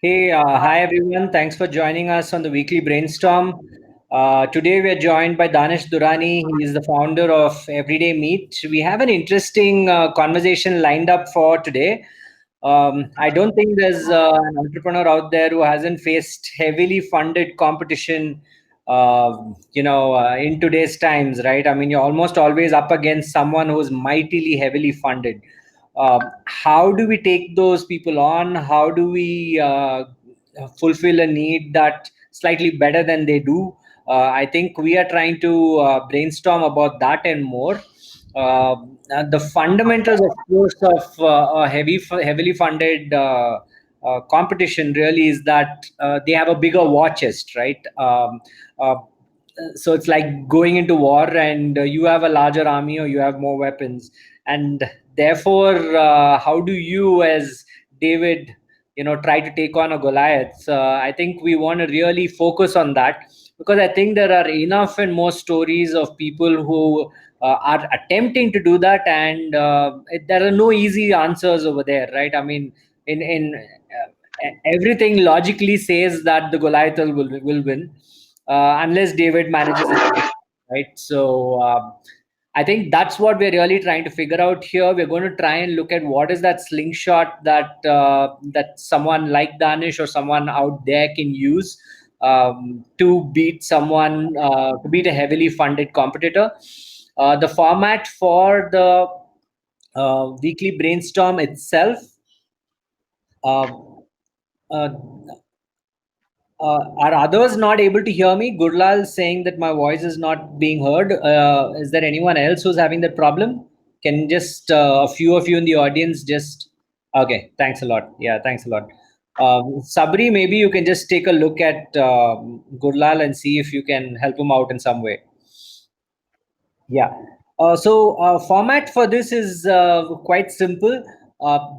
Hey, hi everyone. Thanks for joining us on the weekly brainstorm. Today we are joined by Danish Durrani. He is the founder of Everyday Meat. We have an interesting conversation lined up for today. I don't think there's an entrepreneur out there who hasn't faced heavily funded competition, in today's times, right? I mean, you're almost always up against someone who's mightily heavily funded. How do we take those people on? How do we fulfill a need that slightly better than they do? I think we are trying to brainstorm about that and more. The fundamentals, of course, of a heavily funded competition really is that they have a bigger war chest, right? Uh, so it's like going into war, and you have a larger army or you have more weapons, and therefore, how do you, as David, try to take on a Goliath? I think we want to really focus on that because I think there are enough and more stories of people who are attempting to do that, and there are no easy answers over there, right? I mean, in everything logically says that the Goliath will win, unless David manages it, right? So. I think that's what we're really trying to figure out here. We're going to try and look at what is that slingshot that someone like Danish or someone out there can use to beat to beat a heavily funded competitor. The format for the weekly brainstorm itself. Uh, uh, are others not able to hear me? Gurlal saying that my voice is not being heard. Is there anyone else who's having that problem? Can just a few of you in the audience just. Okay, thanks a lot. Yeah, thanks a lot. Sabri, maybe you can just take a look at Gurlal and see if you can help him out in some way. Yeah. Format for this is quite simple.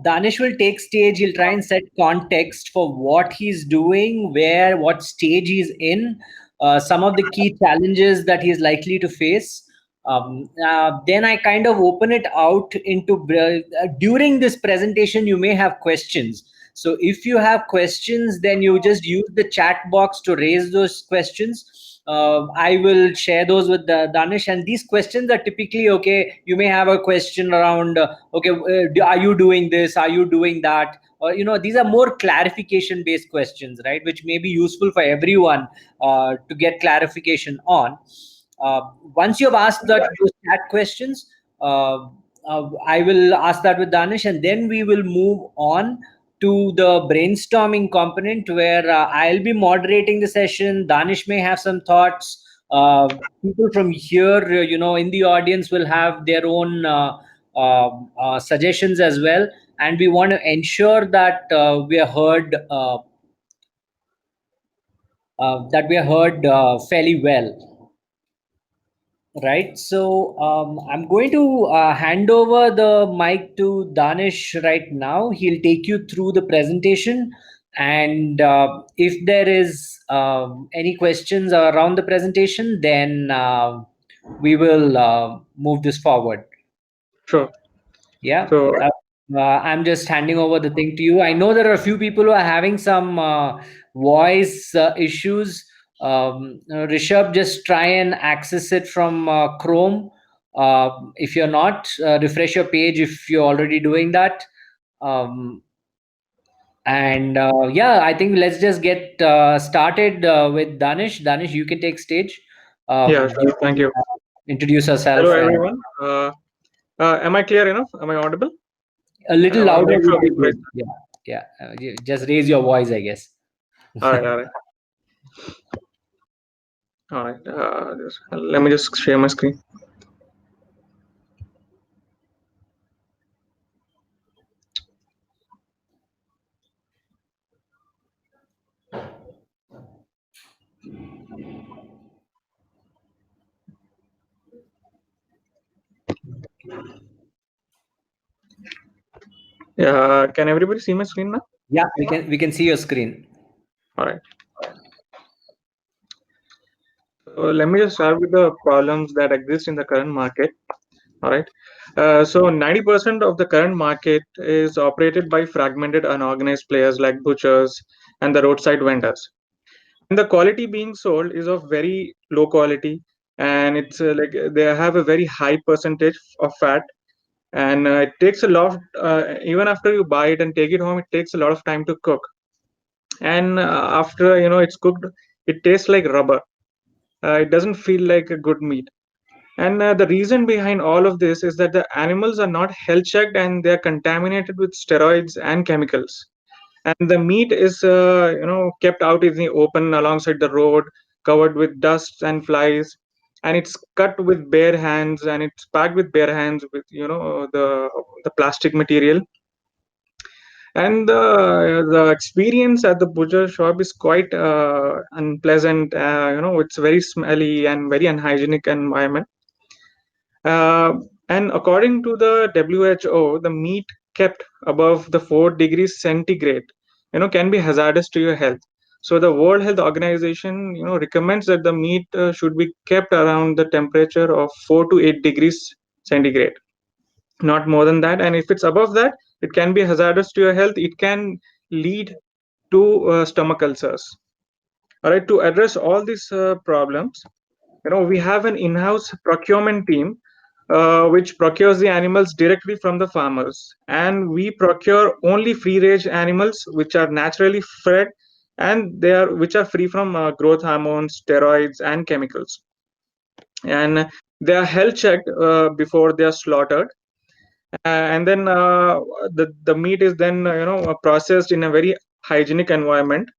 Danish will take stage. He'll try and set context for what he's doing, what stage he's in, some of the key challenges that he's likely to face. Then I kind of open it out into during this presentation. You may have questions. So if you have questions, then you just use the chat box to raise those questions. I will share those with Danish. And these questions are typically okay. You may have a question around, are you doing this? Are you doing that? Or, these are more clarification based questions, right? Which may be useful for everyone to get clarification on. Uh, Once you've asked those chat questions, I will ask that with Danish, and then we will move on to the brainstorming component where I'll be moderating the session. Danish may have some thoughts. People from here, in the audience will have their own suggestions as well. And we want to ensure that we are heard. Fairly well, right? So I'm going to hand over the mic to Danish right now. He'll take you through the presentation, and if there is any questions around the presentation, then we will move this forward. Sure. Yeah. So I'm just handing over the thing to you. I know there are a few people who are having some voice issues. Rishabh, just try and access it from Chrome. If you're not, refresh your page if you're already doing that. Um, and yeah, I think let's just get started with Danish. Danish, you can take stage. yeah, You sure. Thank can you. introduce Hello, yourself, and everyone. Am I clear enough? Am I audible? a little I want to louder make sure would be before I good. start. Yeah, yeah. Just raise your voice, I guess. All right, all right, all right. Let me just share my screen. Yeah, can everybody see my screen now? Yeah, we can see your screen. All right. So let me just start with the problems that exist in the current market. All right. So 90% of the current market is operated by fragmented, unorganized players like butchers and the roadside vendors. And the quality being sold is of very low quality, and it's like they have a very high percentage of fat, and it takes a lot. Even after you buy it and take it home, it takes a lot of time to cook. And after it's cooked, it tastes like rubber. It doesn't feel like a good meat. And the reason behind all of this is that the animals are not health checked and they are contaminated with steroids and chemicals. And the meat is, kept out in the open alongside the road, covered with dust and flies. And it's cut with bare hands and it's packed with bare hands with, the plastic material. And the experience at the butcher shop is quite unpleasant. It's very smelly and very unhygienic environment. uh, and according to the WHO, the meat kept above the 4 degrees centigrade, can be hazardous to your health. So the World Health Organization, recommends that the meat should be kept around the temperature of 4 to 8 degrees centigrade, not more than that. And if it's above that, it can be hazardous to your health. It can lead to stomach ulcers. All right, to address all these problems, we have an in-house procurement team which procures the animals directly from the farmers, and we procure only free-range animals which are naturally fed, and they are which are free from growth hormones, steroids, and chemicals. And they are health checked before they are slaughtered. And then the meat is then processed in a very hygienic environment,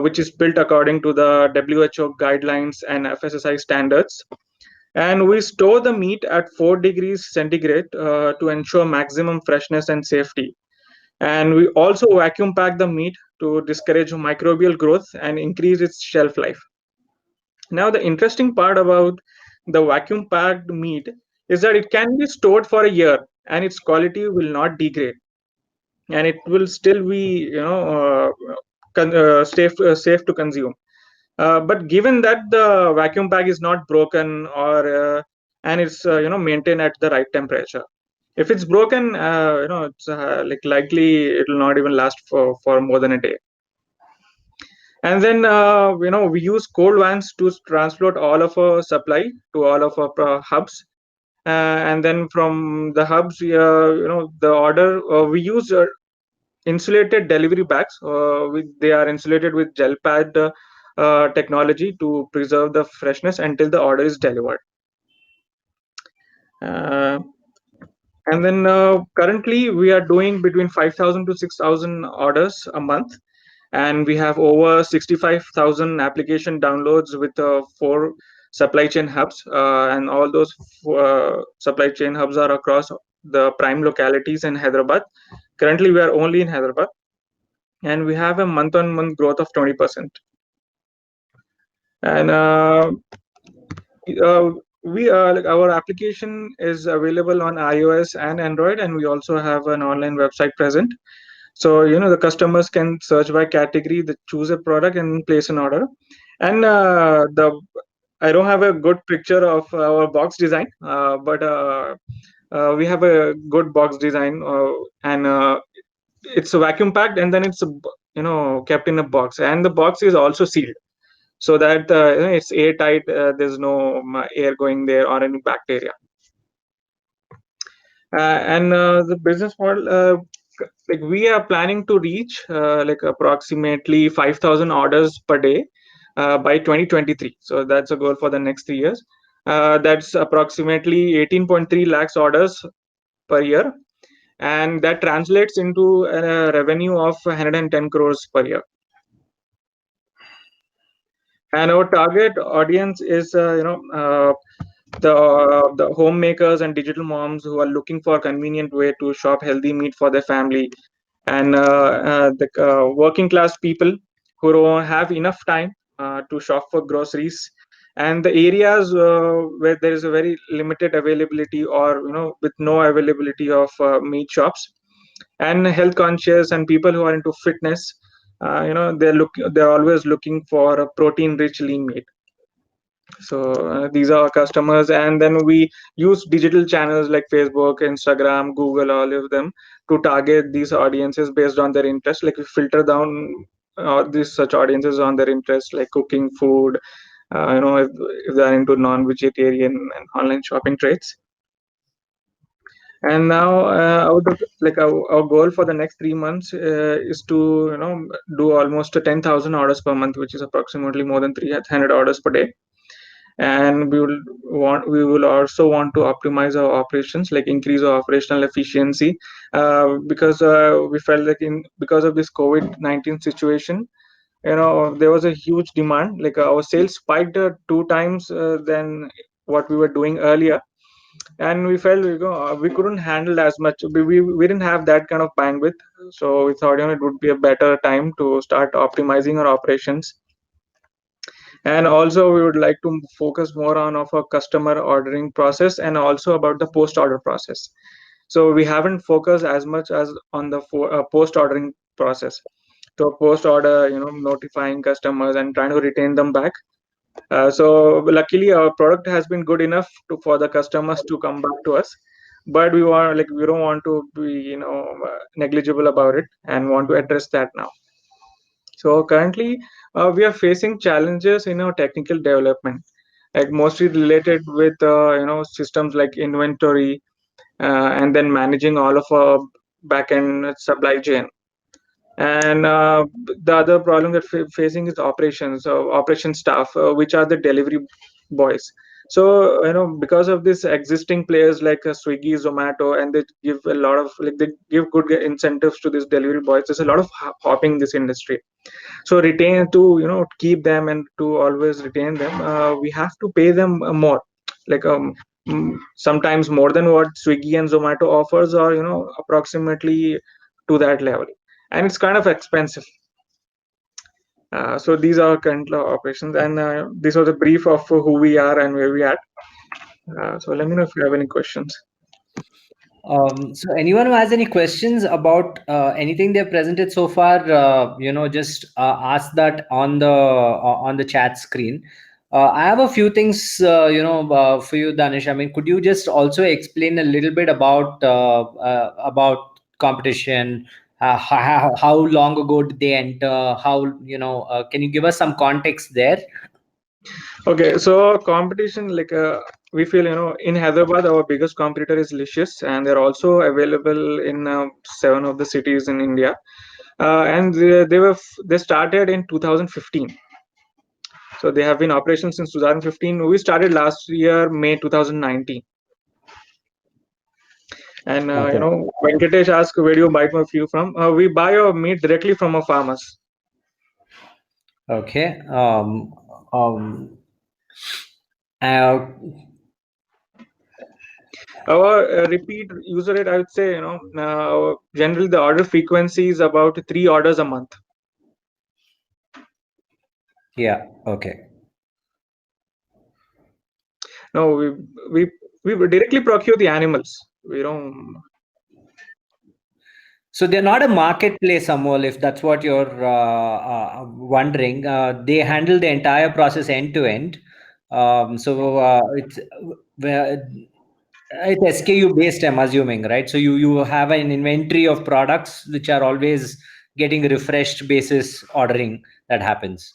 which is built according to the WHO guidelines and FSSI standards. And we store the meat at 4 degrees centigrade to ensure maximum freshness and safety. And we also vacuum pack the meat to discourage microbial growth and increase its shelf life. Now, the interesting part about the vacuum packed meat is that it can be stored for a year and its quality will not degrade, and it will still be safe to consume. But given that the vacuum pack is not broken, or and it's maintained at the right temperature, if it's broken, it's like likely it will not even last for more than a day. And then we use cold vans to transport all of our supply to all of our hubs. And then from the hubs, the order, we use insulated delivery bags. They are insulated with gel pad technology to preserve the freshness until the order is delivered. Uh, and then currently we are doing between 5,000 to 6,000 orders a month, and we have over 65,000 application downloads with 4 supply chain hubs, and all those supply chain hubs are across the prime localities in Hyderabad. Currently we are only in Hyderabad, and we have a month on month growth of 20%. And uh, we like our application is available on iOS and Android, and we also have an online website present. So the customers can search by category, they choose a product and place an order. And the I don't have a good picture of our box design, but we have a good box design, and it's vacuum packed, and then it's kept in a box, and the box is also sealed so that it's airtight. There's no air going there or any bacteria. And the business model, like we are planning to reach like approximately 5,000 orders per day by 2023. So that's a goal for the next 3 years. That's approximately 18.3 lakhs orders per year, and that translates into a revenue of 110 crores per year. And our target audience is the homemakers and digital moms who are looking for a convenient way to shop healthy meat for their family, and the working class people who don't have enough time to shop for groceries, and the areas where there is a very limited availability, or with no availability of meat shops, and health conscious and people who are into fitness. They're always looking for a protein rich lean meat. So these are our customers, and then we use digital channels like Facebook, Instagram, Google, all of them, to target these audiences based on their interest. Like we filter down these such audiences on their interests, like cooking, food, if they are into non-vegetarian and online shopping traits. And now our goal for the next 3 months is to do almost 10,000 orders per month, which is approximately more than 300 orders per day. And we will also want to optimize our operations, like increase our operational efficiency, because we felt like because of this COVID-19 situation, there was a huge demand. Like our sales spiked 2 times than what we were doing earlier, and we felt we couldn't handle as much. We didn't have that kind of bandwidth, so we thought it would be a better time to start optimizing our operations. And also we would like to focus more on of a customer ordering process, and also about the post order process. So we haven't focused as much as on the post ordering process. So post order, notifying customers and trying to retain them back. So luckily our product has been good enough for the customers to come back to us, but we don't want to be negligible about it, and want to address that now. So currently, we are facing challenges in our technical development, like mostly related with systems like inventory, and then managing all of our backend supply chain. And the other problem that facing is operations, operation staff, which are the delivery boys. So because of this existing players like Swiggy, Zomato, and they give a lot of, like, they give good incentives to these delivery boys. There's a lot of hopping in this industry. So retain to keep them and to always retain them, we have to pay them more, like sometimes more than what Swiggy and Zomato offers, or approximately to that level, and it's kind of expensive. So these are current operations, and this was a brief of who we are and where we are. So let me know if you have any questions. So anyone who has any questions about anything they've presented so far, just ask that on the chat screen. I have a few things, for you, Danish. I mean, could you just also explain a little bit about competition? How long ago did they enter? Can you give us some context there? Okay, so competition, like we feel, in Hyderabad, our biggest competitor is Licious, and they're also available in 7 of the cities in India. And they started in 2015. So they have been operations since 2015. We started last year, May 2019. And Okay. Venkatesh asked, where do you buy my fuel from? We buy our meat directly from our farmers. Okay. Uh, Our repeat user rate, I would say, generally the order frequency is about 3 orders a month. yeah. Okay. No, we directly procure the animals. We don't. So they're not a marketplace, Amol, if that's what you're wondering. They handle the entire process end to end. It's SKU based, I'm assuming, right? So you have an inventory of products which are always getting refreshed basis ordering that happens.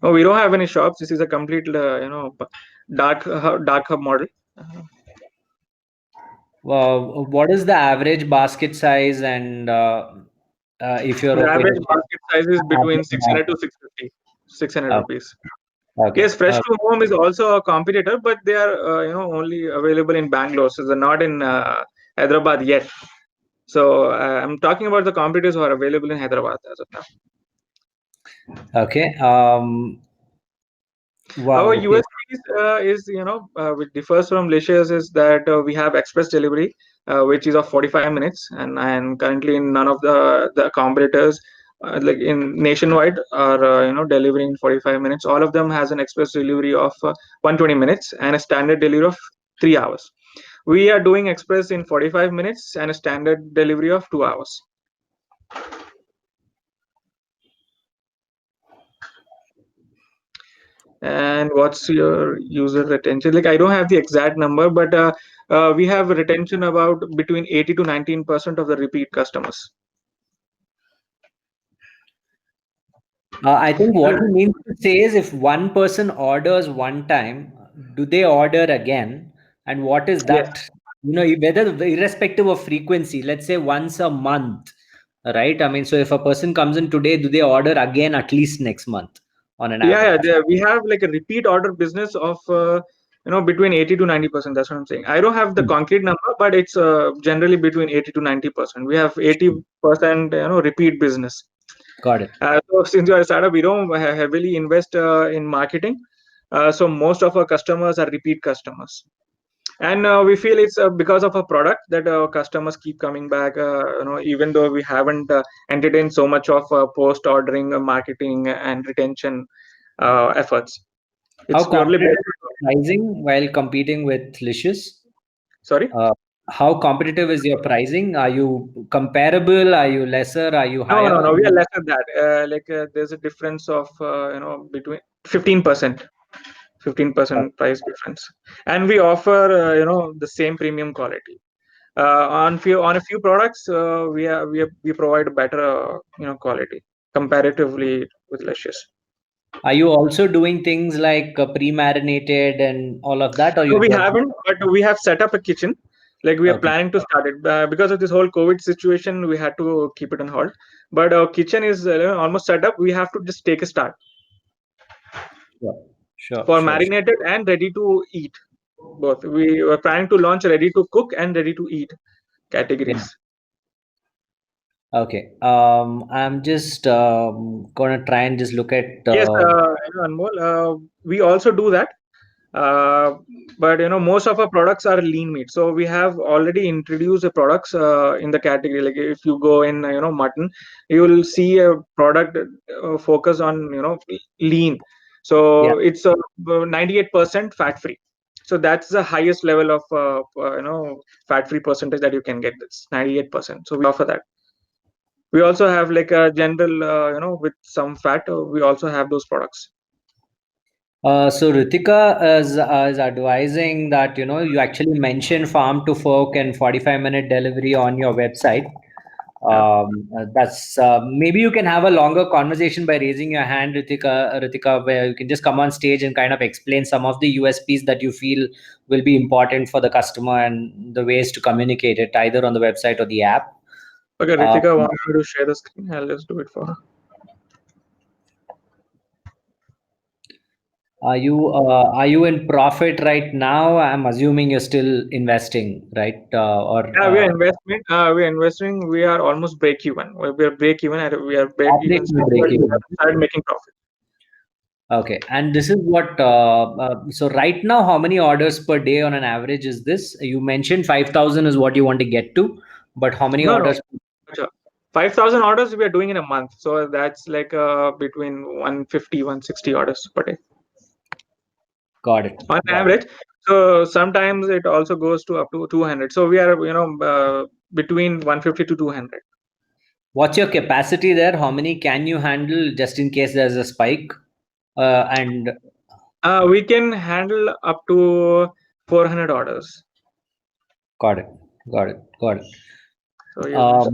No, we don't have any shops. This is a complete, dark hub model. What is the average basket size, and if you're The okay? average basket size is between 600 to 650, 600 Okay. rupees. Okay. Yes, Fresh to Home is also a competitor, but they are only available in Bangalore, so they're not in Hyderabad yet. So I'm talking about the competitors who are available in Hyderabad as of now. Okay. Our Wow. Okay. USP is, which differs from Licious, is that we have express delivery, which is of 45 minutes, and currently in none of the competitors, like in nationwide, are delivering in 45 minutes. All of them has an express delivery of 120 minutes and a standard delivery of 3 hours. We are doing express in 45 minutes and a standard delivery of 2 hours. And what's your user retention? Like, I don't have the exact number, but we have retention about between 80 to 19% of the repeat customers. I think what he means to say is if one person orders one time, do they order again? And what is Yes. that? Whether irrespective of frequency, let's say once a month, right? I mean, so if a person comes in today, do they order again at least next month on an Yeah, average? we have like a repeat order business of between 80 to 90%. That's what I'm saying. I don't have the Hmm. concrete number, but it's generally between 80 to 90%. We have 80% repeat business. Got it. So since we are a startup, we don't heavily invest in marketing. So most of our customers are repeat customers, and we feel it's because of a product that customers keep coming back. Even though we haven't entertained so much of post ordering marketing and retention efforts. How It's purely based. competitive is pricing while competing with Licious? Sorry. Uh, how competitive is your pricing? Are you comparable? Are you lesser? Are you No, higher? no, no. We are less than that. There's a difference of between 15%, 15% price difference, and we offer the same premium quality. On a few products, we provide better quality comparatively with Luscious. Are you also doing things like pre-marinated and all of that, or No, you we just haven't, but we have set up a kitchen. Like we are okay? planning to start it because of this whole COVID situation. We had to keep it on hold. But our kitchen is almost set up. We have to just take a start Sure, sure, for sure, sure. marinated and ready to eat. Both. We were planning to launch ready to cook and ready to eat Yeah. categories. Okay. I'm just gonna try and just look at. Yes, Anmol, we also do that. Uh, but most of our products are lean meat, so we have already introduced the products in the category. Like if you go in mutton, you will see a product focus on lean. Yeah. So it's 98% fat free. So that's the highest level of fat free percentage that you can get. That's 98%. So we offer that. We also have like a general with some fat. We also have those products. So Ritika is advising that you actually mention farm to fork and 45-minute delivery on your website. Yeah. That's maybe you can have a longer conversation by raising your hand, Ritika, where you can just come on stage and kind of explain some of the USPs that you feel will be important for the customer and the ways to communicate it either on the website or the app. Okay, Uh, Ritika wants me to share the screen. I'll just do it for her. are you in profit right now? I'm assuming you're still investing, right? Or Yeah, we are investing. We are almost break even. We are break even. We are break even operating stage, but break we even. have started making profit. Okay, and this is what. So right now, how many orders per day on an average is this? You mentioned 5,000 is what you want to get to, but how many No, no. orders? Acha. 5,000 orders we are doing in a month. So that's like between 150, 160 orders per day Got it. on Got it. average. So sometimes it also goes to up to 200. So we are, between 150 to 200. What's your capacity there? How many can you handle just in case there's a spike? And We can handle up to 400 orders. got it. Got it. Got it. So yes,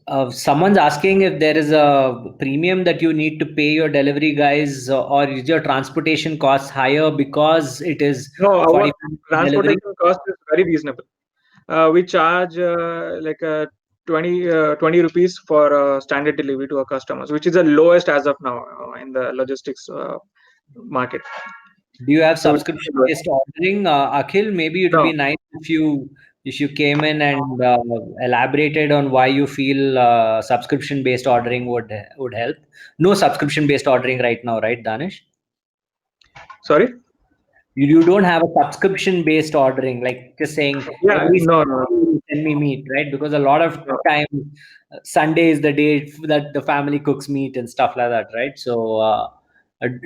Um, someone's asking if there is a premium that you need to pay your delivery guys, or is your transportation costs higher because it is no, our 45 delivery? transportation cost is very reasonable. We charge 20 rupees for standard delivery to our customers, which is the lowest as of now in the logistics market. Do you have So subscription-based ordering, Akhil? Maybe it would no, be nice if you came in and elaborated on why you feel subscription-based ordering would help. No subscription-based ordering right now, right, Danish? sorry. You don't have a subscription-based ordering, like just saying Yeah, every no, no, Sunday you send me meat, right? Because a lot of no. time Sunday is the day that the family cooks meat and stuff like that, right? So,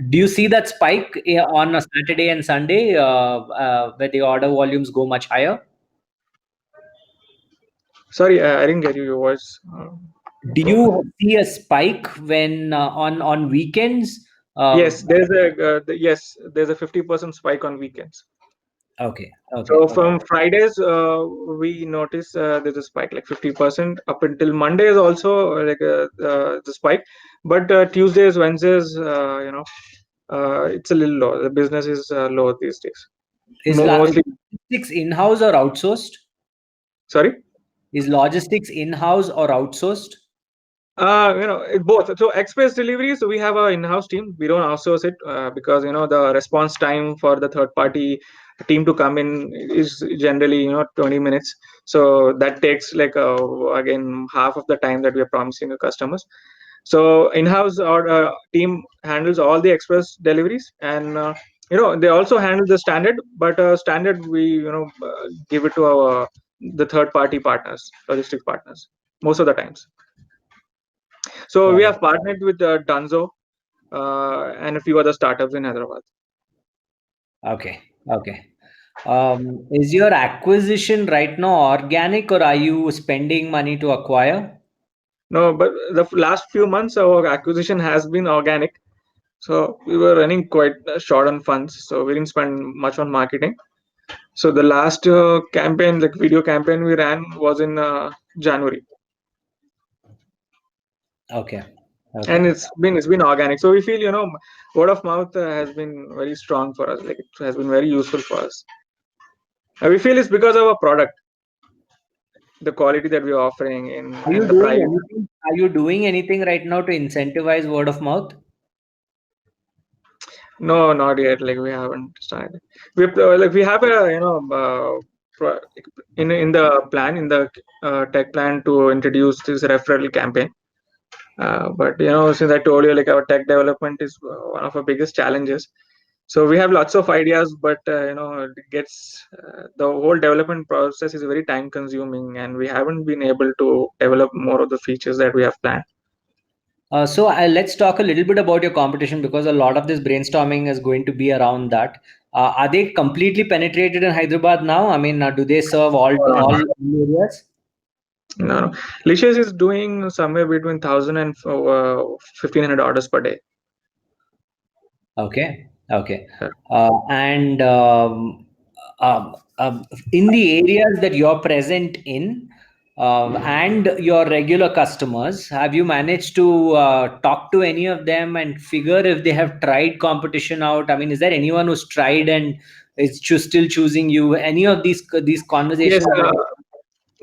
do you see that spike on a Saturday and Sunday where the order volumes go much higher? Sorry, I didn't get you. Your voice Do broke. you see a spike when on weekends Um, There's a 50% spike on weekends. okay, okay, So okay. from Fridays, we notice there's a spike like 50% up until Mondays also like the spike, but Tuesdays, Wednesdays, it's a little low. The business is low these days. Is Mostly, logistics in-house or outsourced? sorry. Is logistics in-house or outsourced? Both. So express deliveries, we have our in-house team. We don't outsource it because the response time for the third party team to come in is generally 20 minutes. So that takes like again half of the time that we are promising the customers. So in-house our team handles all the express deliveries, and they also handle the standard. But standard we give it to our the third party partners, logistic partners, most of the times. So we Got it. have partnered with Dunzo and a few other startups in Hyderabad. Okay, okay. Is your acquisition right now organic or are you spending money to acquire? No, but the last few months our acquisition has been organic. So we were running quite short on funds, so we didn't spend much on marketing. So the last campaign, like video campaign we ran, was in January, Okay, and okay. it's been organic. So we feel word of mouth has been very strong for us. Like it has been very useful for us. We feel it's because of our product, the quality that we're offering, in Are you and the doing price. anything? Are you doing anything right now to incentivize word of mouth? No, not yet. Like we haven't started. We have a in the plan, in the tech plan, to introduce this referral campaign. But since I told you, like our tech development is one of our biggest challenges. So we have lots of ideas, but it gets the whole development process is very time consuming, and we haven't been able to develop more of the features that we have planned. Let's talk a little bit about your competition because a lot of this brainstorming is going to be around that. Are they completely penetrated in Hyderabad now? I mean, do they serve all areas? No, no. Licious is doing somewhere between 1,000 and 1,500 orders per day. Okay, okay. Yeah. And in the areas that you're present in, and your regular customers, have you managed to talk to any of them and figure if they have tried competition out? I mean, is there anyone who's tried and is still choosing you? Any of these Yes, conversations that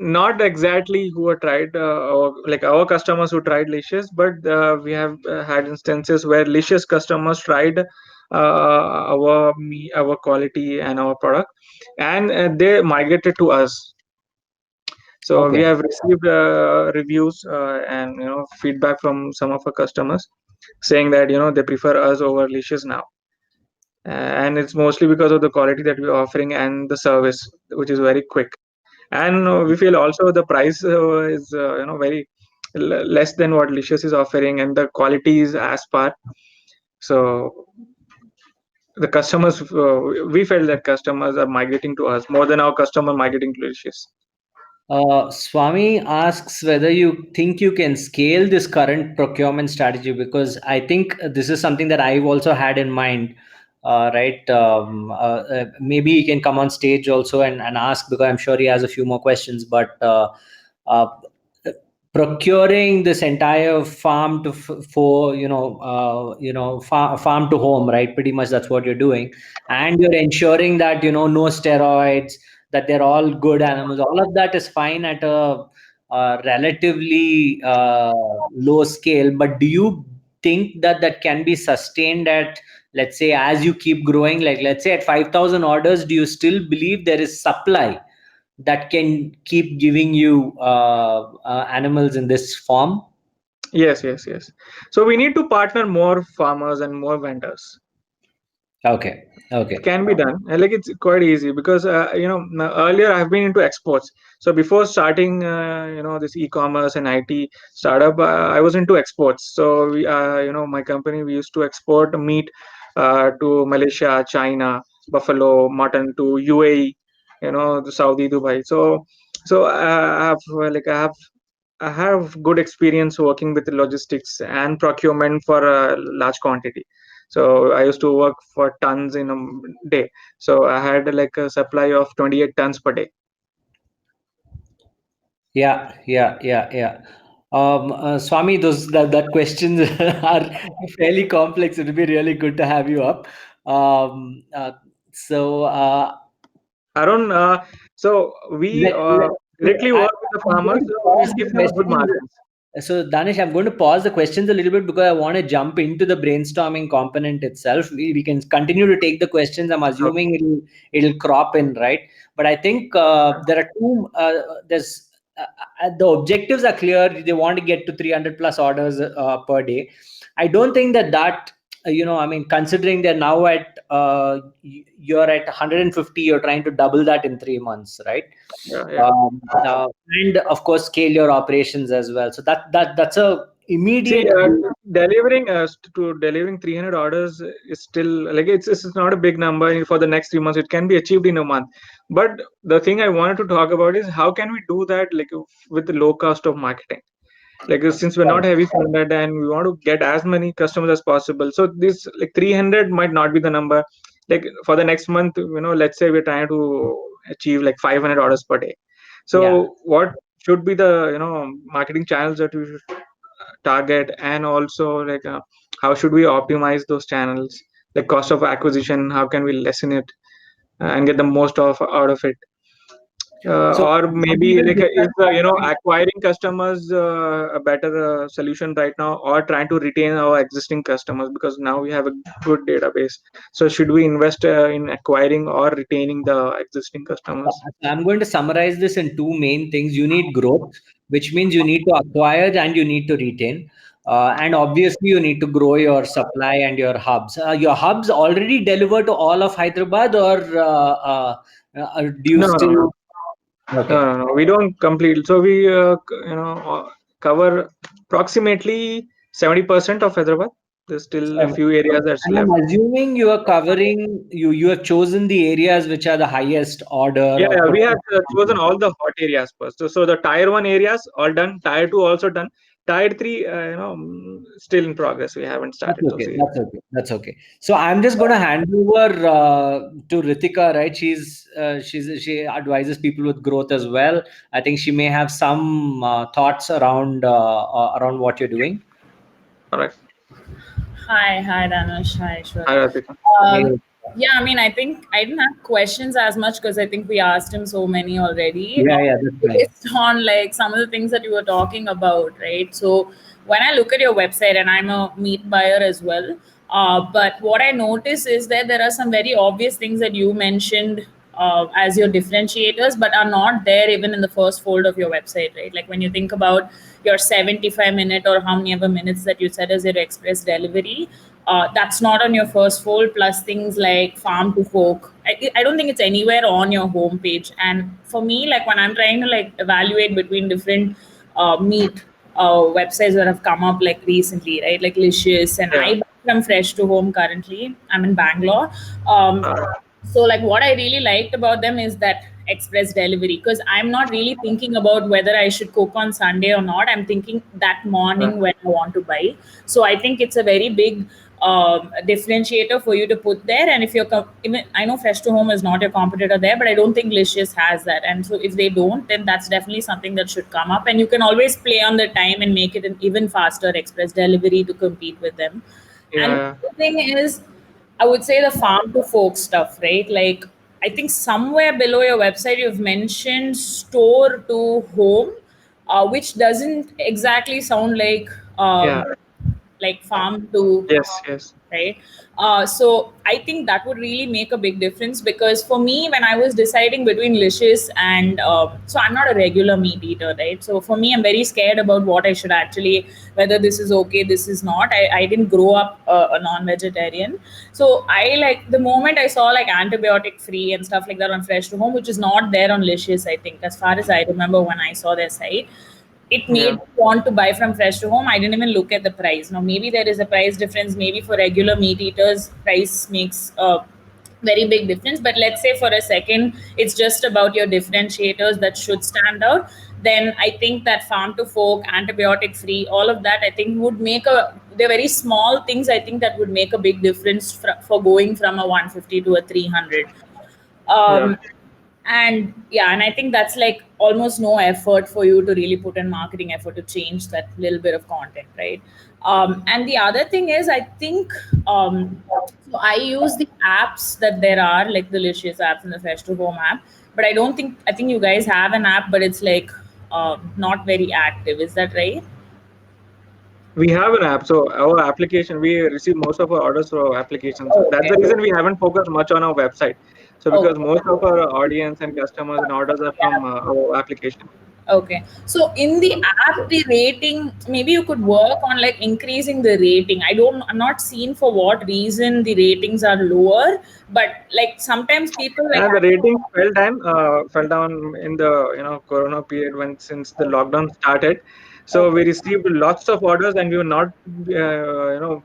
not exactly who are tried, like our customers who tried Licious, but we have had instances where Licious customers tried our quality and our product, and they migrated to us. So we okay, have received reviews and feedback from some of our customers saying that they prefer us over Licious now. And it's mostly because of the quality that we're offering and the service, which is very quick. And we feel also the price is very less than what Licious is offering, and the quality is as par. So the customers, we felt that customers are migrating to us more than our customer migrating to Licious. Swami asks whether you think you can scale this current procurement strategy because I think this is something that I've also had in mind. Right? Maybe he can come on stage also and ask because I'm sure he has a few more questions. But uh, procuring this entire farm to for farm to home, right? Pretty much that's what you're doing, and you're ensuring that no steroids, that they're all good animals. All of that is fine at a relatively low scale. But do you think that that can be sustained at, let's say, as you keep growing, like let's say at 5,000 orders, do you still believe there is supply that can keep giving you animals in this form? Yes, yes, yes. So we need to partner more farmers and more vendors. Okay, It okay, can be done, and like it's quite easy because earlier I've been into exports. So before starting this e-commerce and IT startup, I was into exports. So we my company, we used to export meat to Malaysia, China, buffalo mutton to UAE, the Saudi, Dubai. So I have good experience working with logistics and procurement for a large quantity. So I used to work for tons in a day. So I had like a supply of 28 tons per day. Yeah. Swami, those that questions are fairly complex. It would be really good to have you up. Um, uh, so Arun, so we let, let, directly I, work with the I'm farmers, going to so we pause the give them a good questions. margins. So, Danish, I'm going to pause the questions a little bit because I want to jump into the brainstorming component itself. We can continue to take the questions. I'm Okay. assuming it'll crop in, right? But I think there are two. There's the objectives are clear. They want to get to 300 plus orders per day. I don't think that I mean, considering they're now at you're at 150, you're trying to double that in 3 months, right? Yeah. And of course scale your operations as well, so that's a See, immediate goal. delivering to delivering 300 orders is still like it's not a big number for the next 3 months. It can be achieved in a month. But the thing I wanted to talk about is how can we do that like with the low cost of marketing? Like since we're not heavy funded and we want to get as many customers as possible, so this like 300 might not be the number. Like for the next month, let's say we're trying to achieve like 500 orders per day. Yeah. So what should be the marketing channels that we should target, and also like how should we optimize those channels, like cost of acquisition, how can we lessen it and get the most of out of it, So or have you maybe guys like is discussed that, right? acquiring customers a better solution right now, or trying to retain our existing customers, because now we have a good database. So should we invest in acquiring or retaining the existing So customers? I'm going to summarize this in two main things. You need growth, which means you need to acquire and you need to retain. And obviously, you need to grow your supply and your hubs. Your hubs already deliver to all of Hyderabad, or do you No, no, no, still? no, Okay. no, no. We don't complete. So we, cover approximately 70% of Hyderabad. There's still a So, few areas that's and I'm left. assuming you are covering you have chosen the areas which are the highest order Yeah, or yeah, we have chosen potential. all the hot areas first. So the tier one areas all done. Tier two also done. Tier three, still in progress. We haven't That's started those okay. areas. That's okay. That's okay. So I'm just going to hand over to Ritika, right? She advises people with growth as well. I think she may have some thoughts around what you're doing. All right. Hi, Danush. Hi, Hi, Shweta. Radhika. Um, yeah, I mean, I think I didn't have questions as much because I think we asked him so many already. Yeah, that's right. Based on like some of the things that you were talking about, right? So when I look at your website, and I'm a meat buyer as well, but what I notice is that there are some very obvious things that you mentioned as your differentiators, but are not there even in the first fold of your website, right? Like when you think about your 75-minute or how many ever minutes that you said as your express delivery, that's not on your first fold, plus things like farm to fork. I don't think it's anywhere on your homepage. And for me, like when I'm trying to like evaluate between different meat websites that have come up like recently, right? Like Licious, and Yeah. I buy from Fresh to Home currently. I'm in Bangalore. Um, Uh, so like what I really liked about them is that express delivery, because I'm not really thinking about whether I should cook on Sunday or not. I'm thinking that uh, morning when I want to buy. So I think it's a very big differentiator for you to put there. And if you're even, I know Fresh to Home is not your competitor there, but I don't think Licious has that. And so if they don't, then that's definitely something that should come up, and you can always play on the time and make it an even faster express delivery to compete with them. And yeah. the thing is, I would say the farm to fork stuff, right? Like, I think somewhere below your website, you've mentioned store to home, which doesn't exactly sound Yeah. like farm to Yes. Yes. right? So I think that would really make a big difference, because for me, when I was deciding between Licious and so I'm not a regular meat eater, right? So for me, I'm very scared about what I should actually, whether this is okay, this is not. I didn't grow up a non-vegetarian. So I like the moment I saw like antibiotic free and stuff like that on Fresh to Home, which is not there on Licious, I think, as far as I remember when I saw their site, it made Yeah. me want to buy from Fresh to Home. I didn't even look at the price. Now, maybe there is a price difference. Maybe for regular meat eaters, price makes a very big difference. But let's say for a second, it's just about your differentiators that should stand out. Then I think that farm to fork, antibiotic free, all of that, I think would make a they're very small things, I think, that would make a big difference for going from a 150 to a 300. Yeah. And yeah, and I think that's like almost no effort for you to really put in marketing effort to change that little bit of content, right? And the other thing is, I think, so I use the apps that there are, like the Licious apps and the Fresh to Home app, but I think you guys have an app, but it's like not very active. Is that right? We have an app, so our application, we receive most of our orders through our application. So that's Okay. the reason we haven't focused much on our website. So because Okay. most of our audience and customers and orders are from Yeah. our application. Okay. So in the app, the rating, maybe you could work on like increasing the rating. I'm not seeing for what reason the ratings are lower, but like sometimes people like, And the ratings fell down in the Corona period when since the lockdown started. So okay, we received lots of orders and we were not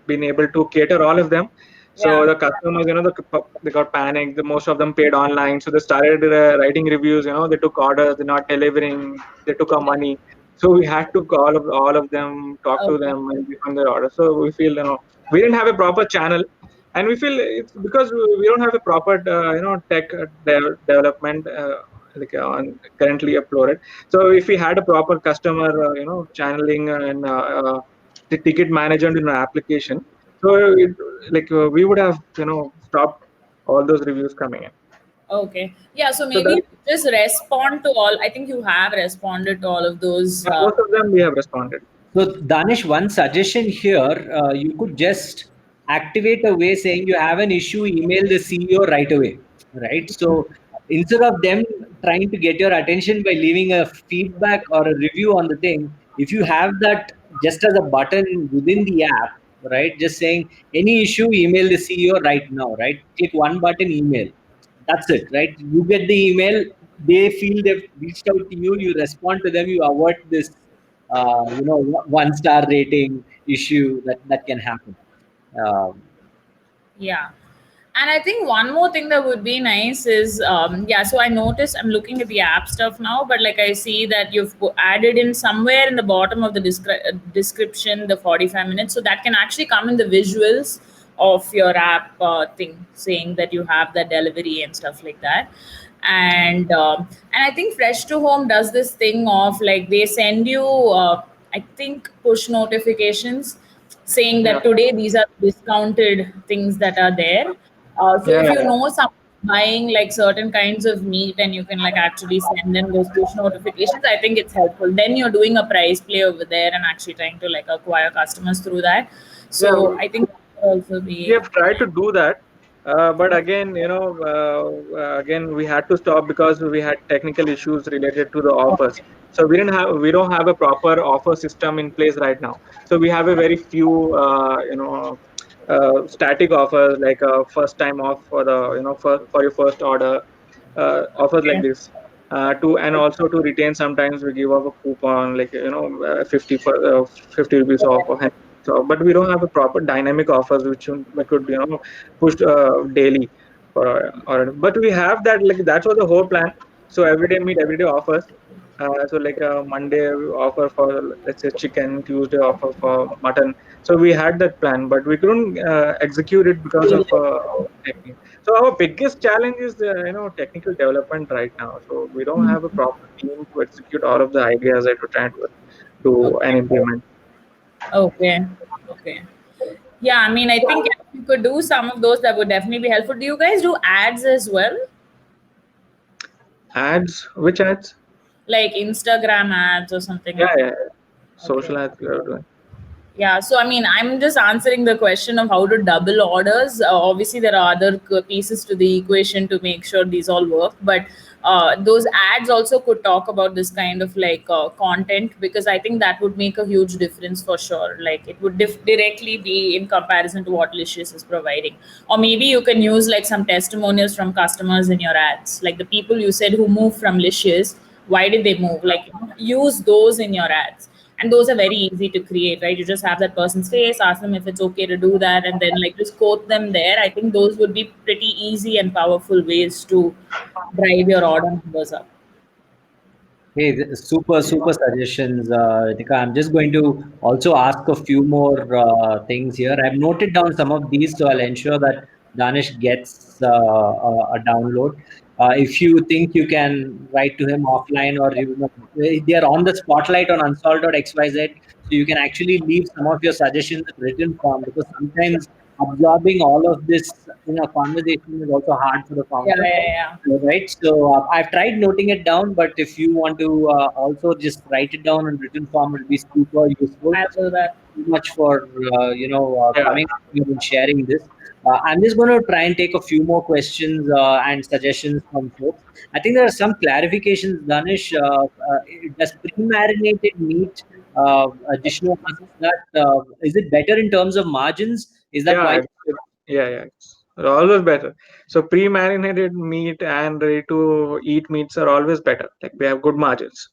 been able to cater all of them. yeah, So the customers, they got panicked. Most of them paid online, so they started writing reviews. They took orders, they're not delivering, they took our money. So we had to call all of them, talk to okay, them, and refund their order. So we feel we didn't have a proper channel, and we feel it's because we don't have a proper tech development currently uploaded. So if we had a proper customer channeling and the ticket management in our application, so we would have stopped all those reviews coming in. okay. Yeah, so So maybe that you just respond to all. I think you have responded to all of those. most of them we have responded. So, Danish, one suggestion here, you could just activate a way saying you have an issue, email the CEO right away, right? So, instead of them trying to get your attention by leaving a feedback or a review on the thing, if you have that just as a button within the app, right? Just saying any issue, email the CEO right now, right? Click one button, email. That's it, right? You get the email, they feel they've reached out to you, you respond to them, you avoid this one star rating issue that can happen. um, Yeah. And I think one more thing that would be nice is, yeah, so I noticed I'm looking at the app stuff now, but like I see that you've added in somewhere in the bottom of the description the 45 minutes. So that can actually come in the visuals of your app thing, saying that you have that delivery and stuff like that. And I think Fresh to Home does this thing of like they send you, I think, push notifications saying Yeah, that today these are discounted things that are there. So yeah, if you yeah. know someone buying like certain kinds of meat and you can like actually send them those push notifications, I think it's helpful. Then you're doing a price play over there and actually trying to like acquire customers through that. Yeah, So I think that would also we be have tried to do that, but again again we had to stop because we had technical issues related to the offers. So we don't have a proper offer system in place right now. So we have a very few static offers, like first time off for the for your first order, offers like okay. this. To and also to retain, sometimes we give up a coupon like 50 rupees off or so, but we don't have a proper dynamic offers which we could push daily but we have that, like that was the whole plan. So everyday meet, everyday offers. So like Monday we offer for, let's say, chicken, Tuesday offer for mutton. So we had that plan, but we couldn't execute it because of technique. So our biggest challenge is technical development right now. So we don't have a proper team to execute all of the ideas that we're trying to do and implement. Okay. Okay. Yeah, I mean, I think if you could do some of those, that would definitely be helpful. Do you guys do ads as well? Ads? Which ads? Like Instagram ads or something Yeah, like yeah, that? yeah. Okay. Social ads we are doing. Yeah, so I mean, I'm just answering the question of how to double orders. Obviously, there are other pieces to the equation to make sure these all work, but those ads also could talk about this kind of like content, because I think that would make a huge difference for sure. Like it would directly be in comparison to what Licious is providing. Or maybe you can use like some testimonials from customers in your ads, like the people you said who moved from Licious. Why did they move? Like, use those in your ads, and those are very easy to create, right? You just have that person's face, ask them if it's okay to do that, and then like just quote them there. I think those would be pretty easy and powerful ways to drive your order numbers up. Hey, super suggestions, Ritika. I'm just going to also ask a few more things here. I've noted down some of these, so I'll ensure that Danish gets a download. If you think you can write to him offline, or they are on the spotlight on unsalt.xyz, so you can actually leave some of your suggestions in written form, because sometimes absorbing all of this in a conversation is also hard for the Yeah, founder. yeah, Right. So I've tried noting it down, but if you want to also just write it down in written form, it'll be super useful. I'll do that. Too much for Yeah. coming here and sharing this. I'm just going to try and take a few more questions and suggestions from folks. I think there are some clarifications, Danish. Does pre-marinated meat, Jishnu asks that, is it better in terms of margins? Is that Yeah, why? yeah. It's always better. So pre-marinated meat and ready to eat meats are always better. Like they have good margins.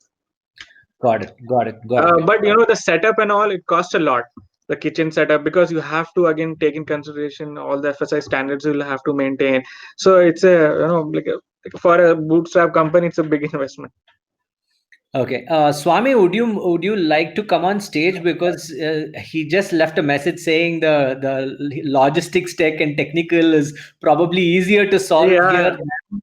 Got it. But the setup and all, it costs a lot. The kitchen setup, because you have to again take in consideration all the FSI standards you'll have to maintain. So it's like for a bootstrap company, it's a big investment. Okay, Swami, would you like to come on stage, because he just left a message saying the logistics tech and technical is probably easier to solve here Yeah, than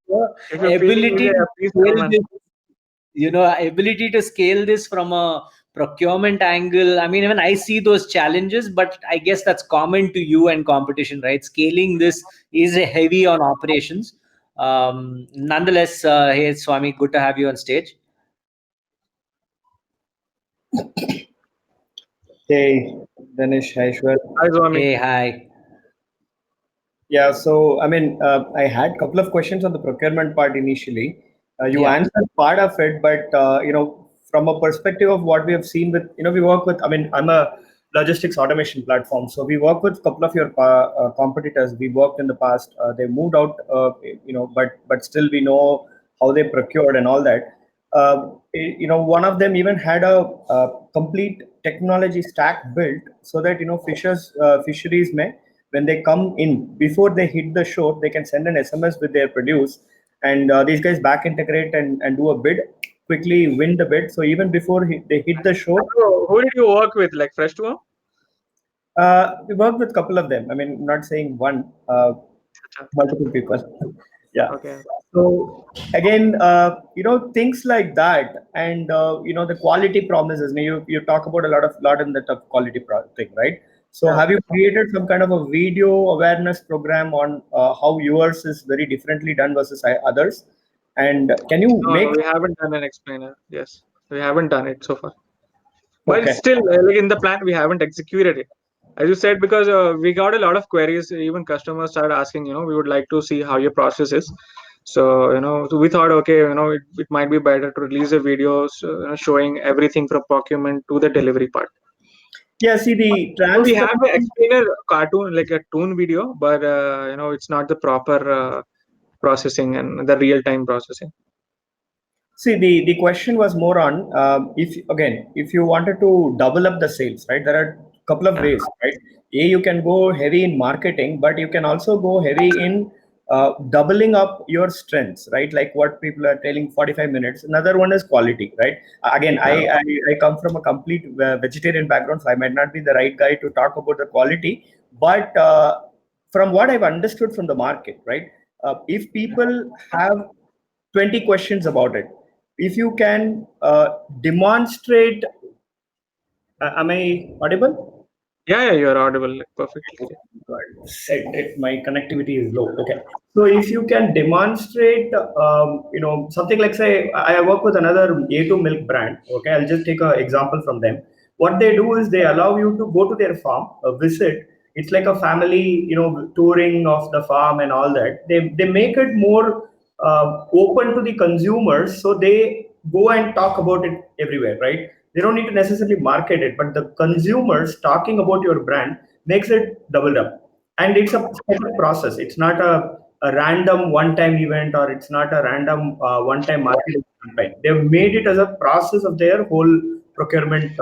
the if you're feeling ability easier, to please come scale on. this. Ability to scale this from a procurement angle. I mean, even I see those challenges, but I guess that's common to you and competition, right? Scaling this is a heavy on operations. Nonetheless, hey Swami, good to have you on stage. Hey, Danish, hi, Shwar. Hi, Swami. Hey, hi. Yeah, so I mean, I had a couple of questions on the procurement part initially. You Yeah. answered part of it, but from a perspective of what we have seen with, we work with. I mean, I'm a logistics automation platform, so we work with a couple of your competitors. We worked in the past. They moved out, but still we know how they procured and all that. One of them even had a complete technology stack built so that fisheries may, when they come in, before they hit the shore, they can send an SMS with their produce, and these guys back integrate and do a bid, quickly win the bid. So even before they hit the shore, So who did you work with? Like Fresh to Home? we worked with a couple of them. I mean, I'm not saying one, multiple people. Yeah. Okay. So again, things like that, and the quality promises. Now, you talk about a lot in the top quality thing, right? So Yeah. have you created some kind of a video awareness program on how yours is very differently done versus others? And can you No, make we haven't done an explainer. Yes, we haven't done it so far. But it's okay? still like in the plan, we haven't executed it. As you said, because we got a lot of queries. Even customers started asking, we would like to see how your process is. So, so we thought, okay, it might be better to release a video showing everything from procurement to the delivery part. Yeah, see the So we have an transparency. explainer cartoon, like a toon video, but it's not the proper processing and the real time processing. See, the question was more on if you wanted to double up the sales, right? There are a couple of ways, right? You can go heavy in marketing, but you can also go heavy in doubling up your strengths, right? Like what people are telling 45 minutes. Another one is quality, right? Again, Yeah. I come from a complete vegetarian background, so I might not be the right guy to talk about the quality, but from what I've understood from the market, right? If people have 20 questions about it, if you can demonstrate, am I audible? Yeah, you're audible, like, perfectly. Said it, my connectivity is low. Okay, so if you can demonstrate something like, say, I work with another A2 milk brand. Okay, I'll just take an example from them. What they do is they allow you to go to their farm, visit. It's like a family touring of the farm and all that. They make it more open to the consumers, so they go and talk about it everywhere, right? They don't need to necessarily market it, but the consumers talking about your brand makes it doubled up. And it's a set process. It's not a random one-time event, or it's not a random one-time marketing campaign. They've made it as a process of their whole procurement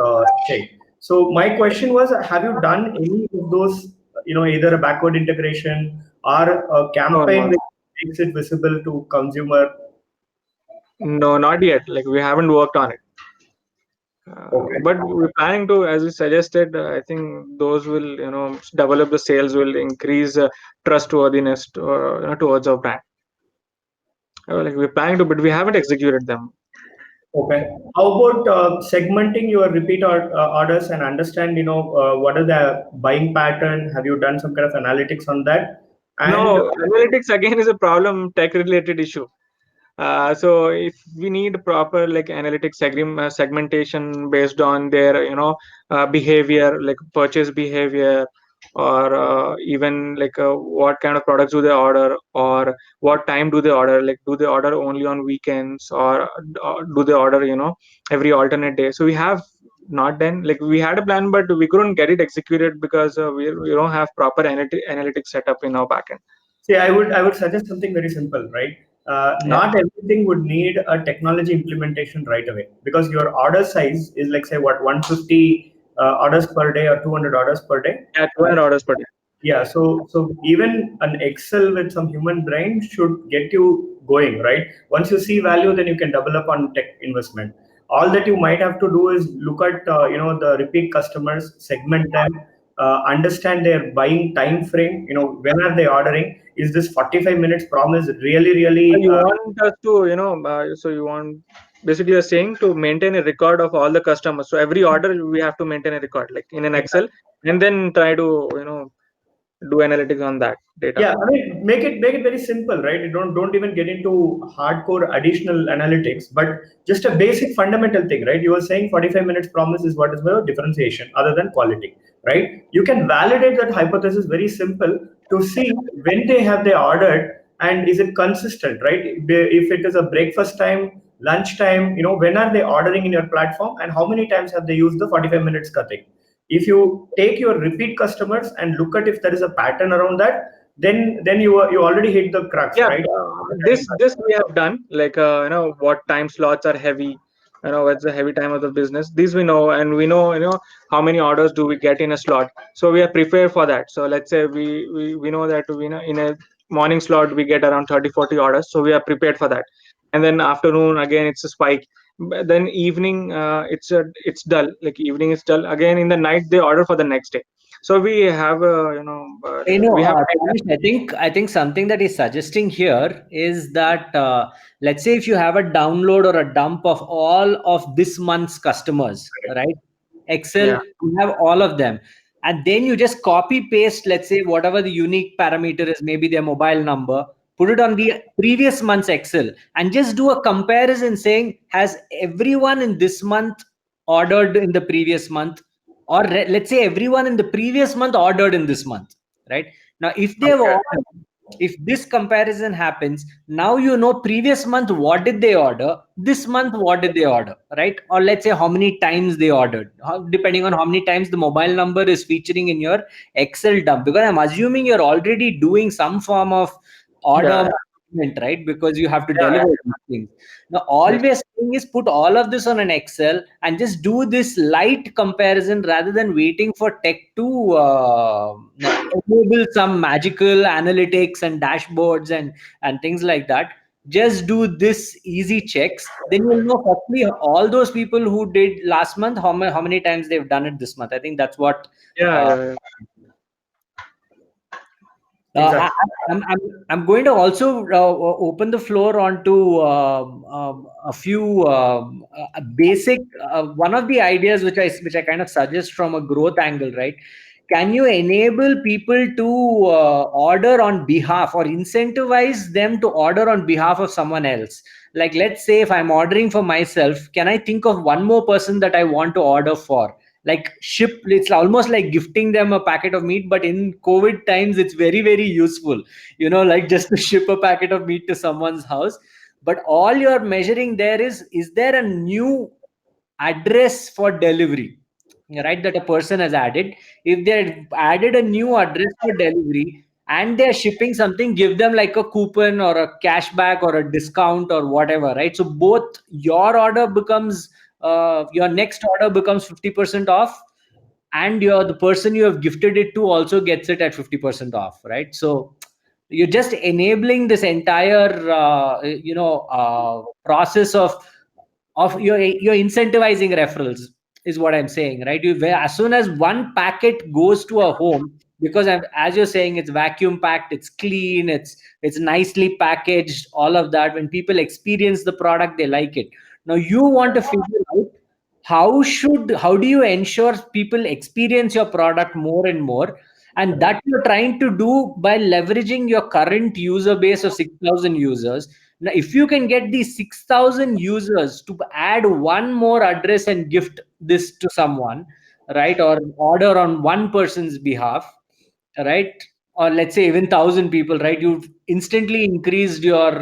chain. So my question was, have you done any of those, either a backward integration or a No, campaign no, which makes it visible to consumer? No, not yet. Like we haven't worked on it. Okay. But we're planning to, as you suggested, I think those will, develop the sales, will increase trustworthiness towards our brand. Like we're planning to, but we haven't executed them. Okay. How about segmenting your repeat orders and understand, what are the buying pattern? Have you done some kind of analytics on that? And No, analytics again is a problem, tech related issue. So if we need proper like analytics segmentation based on their behavior, like purchase behavior, or even like what kind of products do they order, or what time do they order, like do they order only on weekends, or do they order every alternate day. So we have not done, like we had a plan but we couldn't get it executed because we don't have proper analytics setup in our backend. see, I would suggest something very simple, right? Yeah, Not everything would need a technology implementation right away, because your order size is like, say, what, 150 orders per day or 200 orders per day, yeah, right? 200 orders per day. Yeah, so even an Excel with some human brain should get you going, right? Once you see value, then you can double up on tech investment. All that you might have to do is look at the repeat customers, segment them, understand their buying time frame. When are they ordering? Is this 45 minutes promise really really? You want us to, so you want, basically you're saying to maintain a record of all the customers. So every order we have to maintain a record, like in an Excel, and then try to, do analytics on that data. Yeah, I mean, make it very simple, right? You don't even get into hardcore additional analytics, but just a basic fundamental thing, right? You were saying 45 minutes promise is what is the differentiation other than quality, right? You can validate that hypothesis very simple to see when they ordered, and is it consistent, right? If it is a breakfast time, lunch time, when are they ordering in your platform, and how many times have they used the 45 minutes cutting? If you take your repeat customers and look at if there is a pattern around that, then you already hit the crux, Yeah, right? this we have done, like what time slots are heavy, what's the heavy time of the business. These we know, and we know how many orders do we get in a slot. So we are prepared for that. So let's say we know that we know in a morning slot we get around 30-40 orders, so we are prepared for that. And then afternoon again it's a spike. But then evening it's dull, like evening is dull again. In the night they order for the next day. So we have we have Tanish, I think something that he's suggesting here is that let's say if you have a download or a dump of all of this month's customers, right? Excel, yeah. you have all of them, and then you just copy paste, let's say whatever the unique parameter is, maybe their mobile number, put it on the previous month's Excel, and just do a comparison saying, has everyone in this month ordered in the previous month, or let's say everyone in the previous month ordered in this month, right? Now if they have Okay. ordered, if this comparison happens, now you know previous month what did they order, this month what did they order, right? Or let's say how many times they ordered, depending on how many times the mobile number is featuring in your Excel dump, because I'm assuming you're already doing some form of order Yeah, management, right? Because you have to yeah, deliver these things. Now all yes. we're saying is put all of this on an Excel and just do this light comparison rather than waiting for tech to enable some magical analytics and dashboards and things like that. Just do this easy checks, then you'll know firstly all those people who did last month, how many times they've done it this month. I think that's what Yeah, uh, yeah, yeah. I, Exactly. I'm going to also open the floor onto a few basic. One of the ideas which I kind of suggest from a growth angle, right? Can you enable people to order on behalf, or incentivize them to order on behalf of someone else? Like, let's say if I'm ordering for myself, can I think of one more person that I want to order for? Like ship, it's almost like gifting them a packet of meat, but in COVID times it's very very useful, like just to ship a packet of meat to someone's house. But all you're measuring there is there a new address for delivery, right, that a person has added. If they added a new address for delivery and they're shipping something, give them like a coupon or a cashback or a discount or whatever, right? So both your order becomes your next order becomes 50% off, and the person you have gifted it to also gets it at 50% off, right? So You're just enabling this entire process of you're incentivizing referrals, is what I'm saying, right? As soon as one packet goes to a home, because as you're saying, it's vacuum packed, it's clean, it's nicely packaged, all of that. When people experience the product, they like it. Now you want to figure out how do you ensure people experience your product more and more, and that you're trying to do by leveraging your current user base of 6,000 users. Now if you can get these 6,000 users to add one more address and gift this to someone, right, or order on one person's behalf, right, or let's say even 1,000 people, right, you've instantly increased your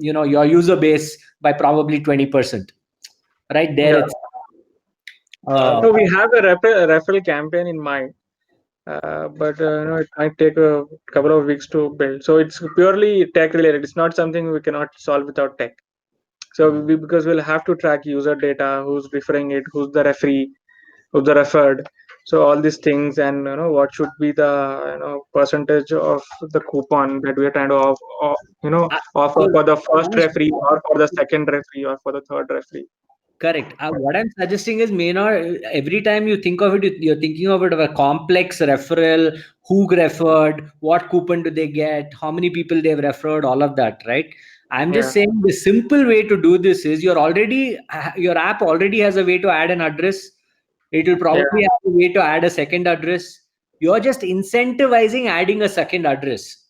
your user base by probably 20%, right there. Yeah. It's So we have a referral campaign in mind, but it might take a couple of weeks to build. So it's purely tech related. It's not something we cannot solve without tech. So because we'll have to track user data, who's referring it, who's the referee, who's the referred. So all these things, and what should be the percentage of the coupon that we are trying to offer for the first referee, or for the second referee, or for the third referee. Correct. What I'm suggesting is, may not every time you think of it, you're thinking of it of a complex referral, who referred, what coupon do they get, how many people they've referred, all of that, right? I'm just saying the simple way to do this is your app already has a way to add an address. It will probably have a way to add a second address. You're just incentivizing adding a second address.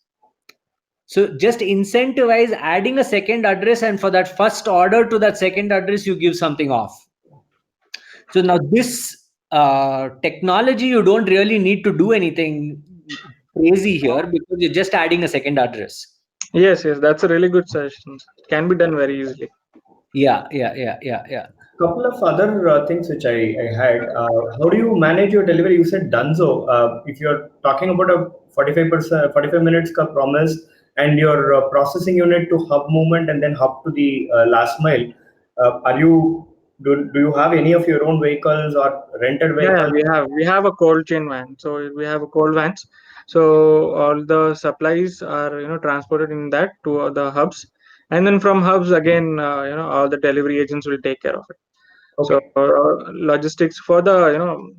So just incentivize adding a second address, and for that first order to that second address, you give something off. So now this technology, you don't really need to do anything crazy here, because you're just adding a second address. Yes, that's a really good suggestion. It can be done very easily. Yeah. Couple of other things which I had. How do you manage your delivery? You said Dunzo. If you're talking about a 45 minutes ka promise, and your processing unit to hub movement and then hub to the last mile, do you have any of your own vehicles or rented vehicles? Yeah, we have a cold chain van. So we have a cold vans. So all the supplies are transported in that to the hubs, and then from hubs again, all the delivery agents will take care of it. Okay. So logistics for the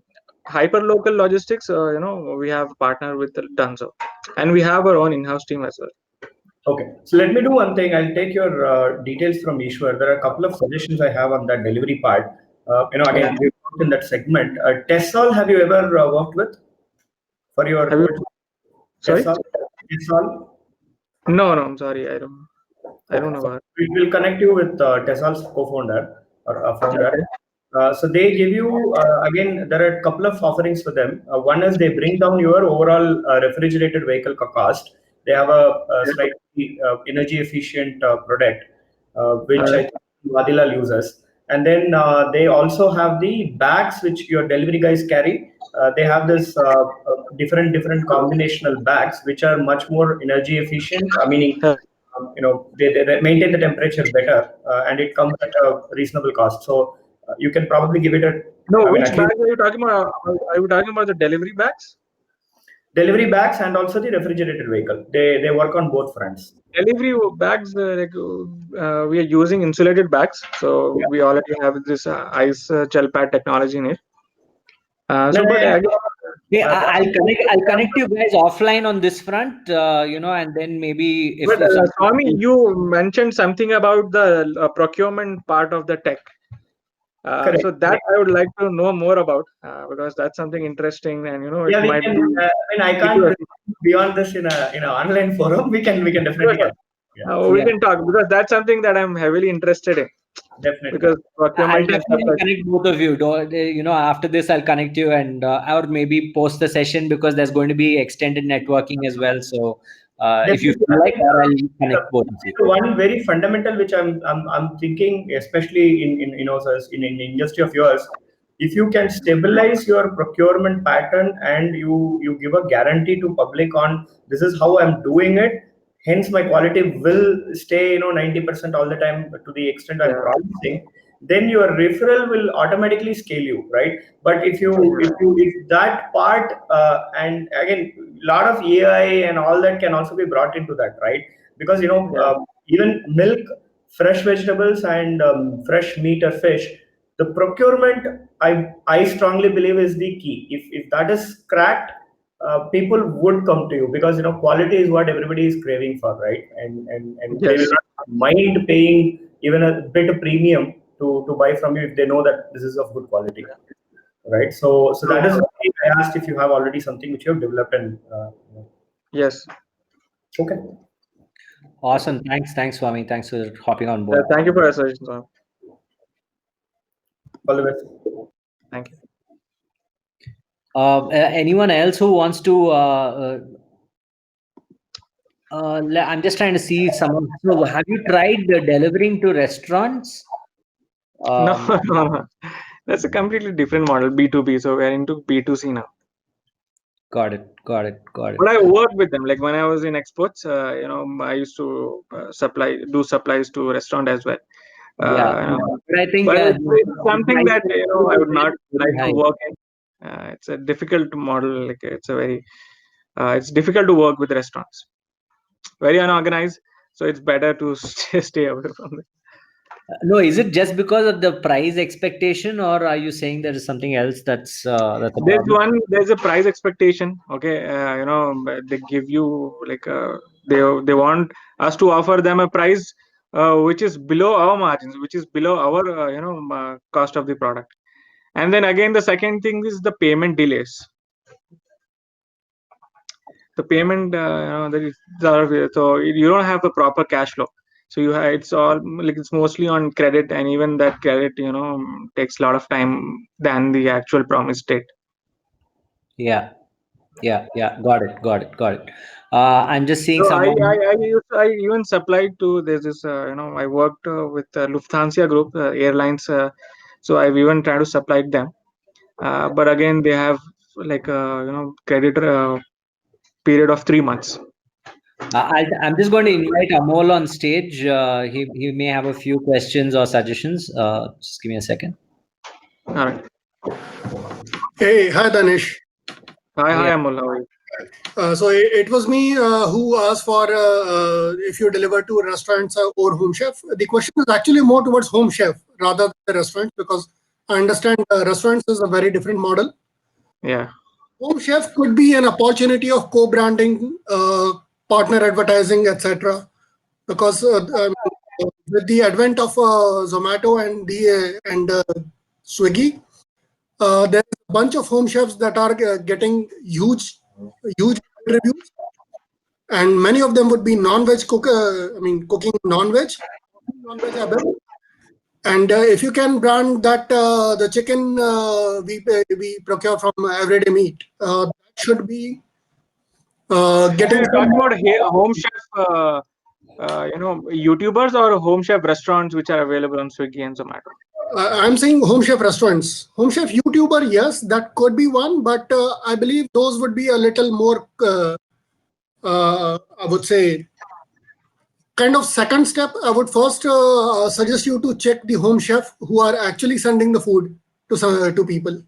hyper local logistics, we have partnered with Dunzo, and we have our own in-house team as well. Okay, so let me do one thing. I'll take your details from Ishwar. There are a couple of suggestions I have on that delivery part. Again, we worked in that segment. Tessol, have you ever worked with for your Tessol? No, I'm sorry, I don't know about. We will connect you with Tessol's co-founder or founder. So they give you, again, there are a couple of offerings for them. One is they bring down your overall refrigerated vehicle cost. They have a slightly energy efficient product, which I think Vadila uses. And then they also have the bags which your delivery guys carry. They have this different combinational bags which are much more energy efficient, meaning they maintain the temperature better, and it comes at a reasonable cost. So you can probably give it a. Which bags are you talking about? Are you talking about the delivery bags? Delivery bags and also the refrigerated vehicle. They work on both fronts. Delivery bags, we are using insulated bags, so we already have this ice gel pad technology in it. I'll connect you guys offline on this front, and then maybe. Swami, you mentioned something about the procurement part of the tech. So that I would like to know more about, because that's something interesting, and it might be. I can't beyond this in an online forum. We can definitely. We can talk, because that's something that I'm heavily interested in. Definitely. Because I'll definitely connect both of you. After this, I'll connect you, and or maybe post the session, because there's going to be extended networking as well. So if you feel like, I'll connect both of you. One very fundamental which I'm thinking, especially in the industry of yours, if you can stabilize your procurement pattern and you give a guarantee to public on this is how I'm doing it, hence my quality will stay 90% all the time to the extent I'm promising, then your referral will automatically scale you, right? But if that part, and again, a lot of AI and all that can also be brought into that, right? Because even milk, fresh vegetables, and fresh meat or fish, the procurement, I strongly believe, is the key. If that is cracked, people would come to you, because quality is what everybody is craving for, right? And they Yes. will not mind paying even a bit of premium to buy from you if they know that this is of good quality, right? So that is why I asked if you have already something which you have developed. And Yes. okay, Awesome. Thanks, Swami. Thanks for hopping on board. Thank you for your suggestions. all the best. Thank you. Anyone else who wants to? I'm just trying to see someone. So, have you tried delivering to restaurants? No. That's a completely different model, B2B. So we're into B2C now. Got it. But I work with them. Like when I was in exports, I used to do supplies to restaurant as well. Yeah, but I think But it's something that I would not like to high. work in. It's a difficult model. Like it's difficult to work with restaurants. Very unorganized. So it's better to stay away from it. No, is it just because of the price expectation, or are you saying there is something else that's a problem? There's a price expectation. Okay, they give you like they want us to offer them a price which is below our margins, which is below our cost of the product. And then again, the second thing is the payment delays. The payment, so you don't have a proper cash flow. So it's all like it's mostly on credit, and even that credit, takes a lot of time than the actual promised date. Yeah. Got it. I'm just seeing So someone. I even supplied to there's this I worked with Lufthansa Group airlines. So I've even tried to supply them, but again they have like credit period of 3 months. I'm just going to invite Amol on stage. He may have a few questions or suggestions. Just give me a second. All right. Hey, hi Danish. Hi Amol, how are you? So it was me who asked for if you deliver to restaurants or home chef. The question is actually more towards home chef rather than the restaurant, because I understand restaurants is a very different model. Yeah. Home chef could be an opportunity of co-branding, partner advertising, etc. Because with the advent of Zomato and Swiggy, there's a bunch of home chefs that are getting huge reviews, and many of them would be non-veg cooking non-veg above. And if you can brand that the chicken we procure from Everyday Meat, that should be getting. You're talking about home chef, YouTubers or home chef restaurants which are available on Swiggy and Zomato? I'm saying home chef restaurants. Home chef YouTuber, yes, that could be one, but I believe those would be a little more, I would say, kind of second step. I would first suggest you to check the home chef who are actually sending the food to people.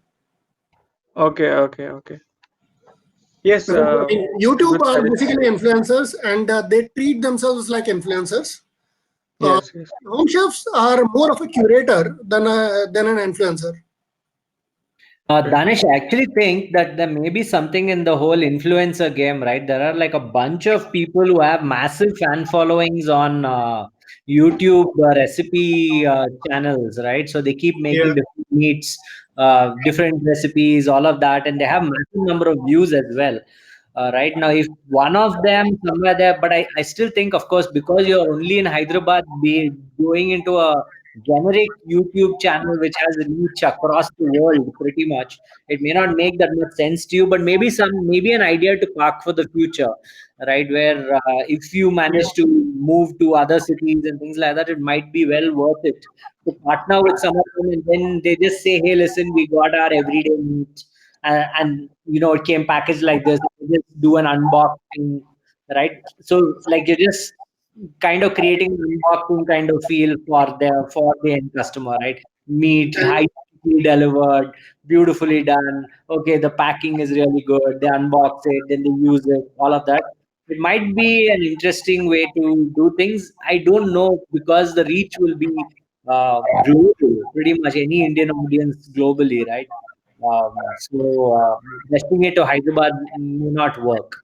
Okay. Yes. YouTube are basically influencers, and they treat themselves like influencers. Yes. Home chefs are more of a curator than an influencer. Danish, I actually think that there may be something in the whole influencer game, right? There are like a bunch of people who have massive fan followings on YouTube recipe channels, right? So they keep making different meats, different recipes, all of that, and they have massive number of views as well. Right now, if one of them somewhere there, but I still think, of course, because you're only in Hyderabad, be going into a generic YouTube channel which has a reach across the world pretty much, it may not make that much sense to you, but maybe an idea to park for the future, right? Where if you manage to move to other cities and things like that, it might be well worth it to partner with some of them, and then they just say, hey, listen, we got our everyday meat. And it came packaged like this. You just do an unboxing, right? So like you just kind of creating an unboxing kind of feel for the end customer, right? Meat, high delivered, beautifully done. Okay, the packing is really good. They unbox it, then they use it, all of that. It might be an interesting way to do things. I don't know because the reach will be brutal, pretty much any Indian audience globally, right? Testing it to Hyderabad may not work.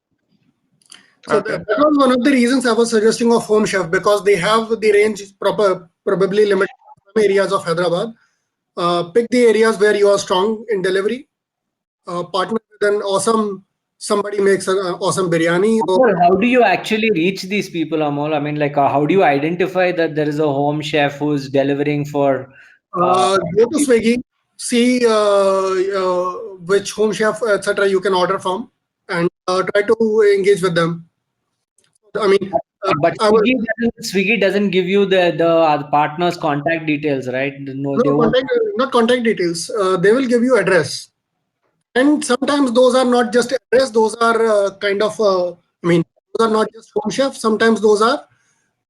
So Okay. that was one of the reasons I was suggesting of Home Chef, because they have the range probably limited to some areas of Hyderabad. Pick the areas where you are strong in delivery. Partner with an awesome somebody makes an awesome biryani. Well, how do you actually reach these people, Amol? I mean, like, how do you identify that there is a home chef who's delivering for? Go to Swiggy, see which Home Chef, etc. you can order from, and try to engage with them. I mean, But I was Swiggy doesn't give you the partner's contact details, right? No, they no won't. contact, not contact details. They will give you address, and sometimes those are not just address. Those are kind of. I mean, those are not just Home Chef. Sometimes those are.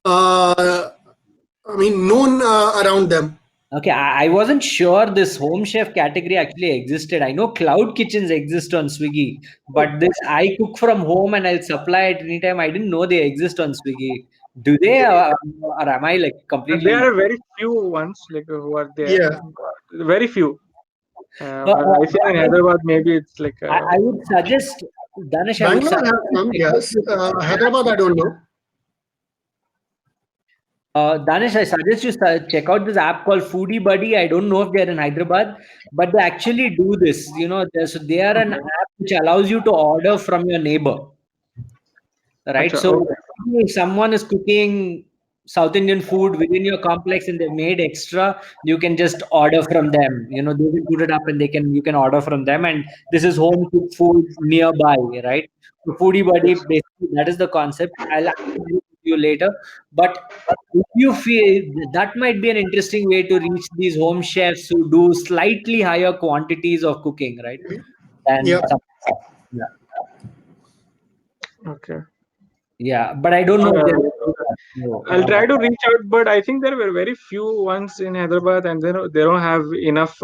I mean, known around them. Okay, I wasn't sure this home chef category actually existed. I know cloud kitchens exist on Swiggy, but this I cook from home and I'll supply it anytime. I didn't know they exist on Swiggy. Do they, or am I like completely? There are very few ones like who are there. Yeah. Very few. Uh, I think in Hyderabad maybe it's like I would suggest, Danish, I would Bangalore suggest, has some. Yes. Hyderabad, I don't know. Danish, I suggest you check out this app called Foodie Buddy. I don't know if they're in Hyderabad, but they actually do this. You know, they are an app which allows you to order from your neighbor, right? Acha, So okay. if someone is cooking South Indian food within your complex and they made extra, you can just order from them. You know, they will put it up and you can order from them. And this is home cooked food nearby, right? So Foodie Buddy, basically, that is the concept. I'll explain it to you later. But if you feel that might be an interesting way to reach these home chefs who do slightly higher quantities of cooking, right? Than Yeah. some, yeah. Okay. Yeah, but I don't know if they're. No, I'll try to reach out, but I think there were very few ones in Hyderabad, and they don't have enough,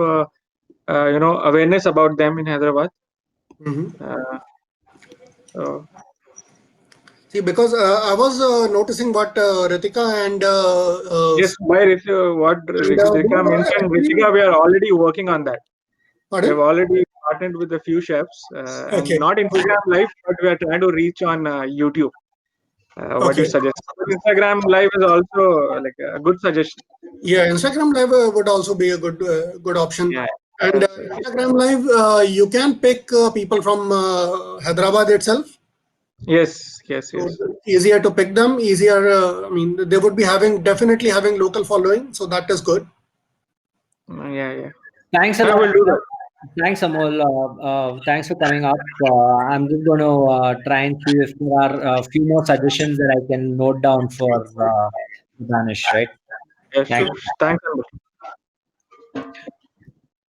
awareness about them in Hyderabad. Mhm. So, See, because I was noticing what Ritika and yes, by what Ritika mentioned, actually, Ritika, we are already working on that. We have pardon? already partnered with a few chefs, and Okay. not Instagram Live, but we are trying to reach on YouTube. What you Okay. suggest? But Instagram Live is also like a good suggestion. Yeah, Instagram Live would also be a good option. Yeah. And Yes. Instagram Live, you can pick people from Hyderabad itself. Yes. Yes. So Yes. easier to pick them, easier. I mean, they would be definitely having local following, so that is good. Yeah. Yeah. Thanks a I lot. will do that. Thanks, Amol. Thanks for coming up. I'm just going to try and see if there are a few more suggestions that I can note down for Danish, right? Yeah. Thanks. Sure. Thanks.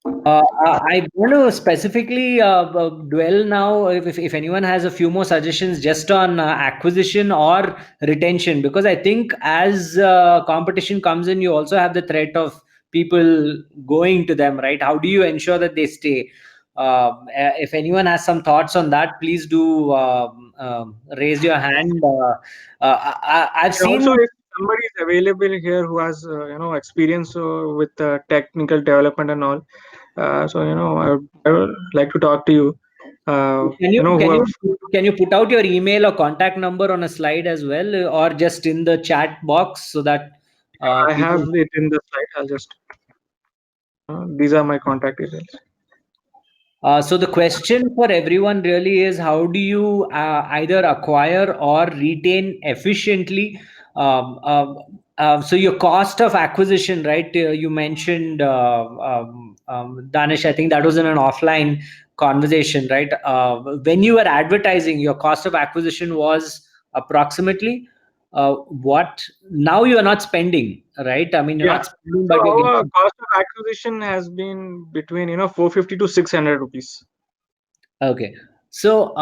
I want to specifically dwell now if anyone has a few more suggestions just on acquisition or retention, because I think as competition comes in, you also have the threat of people going to them, right? How do you ensure that they stay? If anyone has some thoughts on that, please do raise your hand. I've And also, seen. if somebody is available here who has experience with technical development and all, so I would like to talk to you. Can you Who can have, you can you put out your email or contact number on a slide as well, or just in the chat box so that I have people. it in the slide. I'll just these are my contact details. So the question for everyone really is, how do you either acquire or retain efficiently? So your cost of acquisition, right? You mentioned Danish. I think that was in an offline conversation, right? When you were advertising, your cost of acquisition was approximately what? Now you are not spending, right? I mean, you're Yeah. not spending, So but you're our getting. cost of acquisition has been between 450 to 600 rupees. Okay. So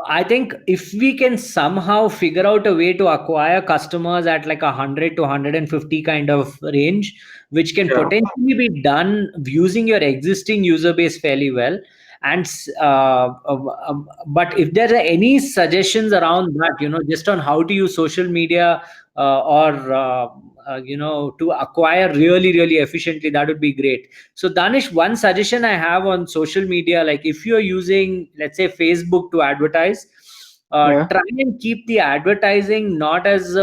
I think if we can somehow figure out a way to acquire customers at like 100 to 150 kind of range, which can Yeah. potentially be done using your existing user base fairly well. And but if there are any suggestions around that, just on how to use social media or to acquire really, really efficiently, that would be great. So Danish, one suggestion I have on social media, like if you're using, let's say, Facebook to advertise, Yeah. try and keep the advertising not as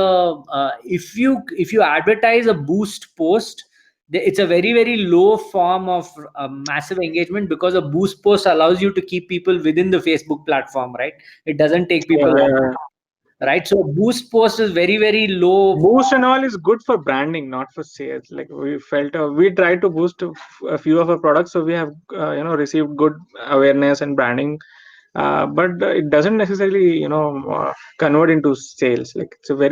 if you advertise a boost post, it's a very, very low form of massive engagement, because a boost post allows you to keep people within the Facebook platform, right? It doesn't take people Yeah, off, yeah. right? So boost post is very, very low. Boost and all is good for branding, not for sales. Like we felt, we tried to boost a few of our products, so we have received good awareness and branding, but it doesn't necessarily convert into sales. Like it's a So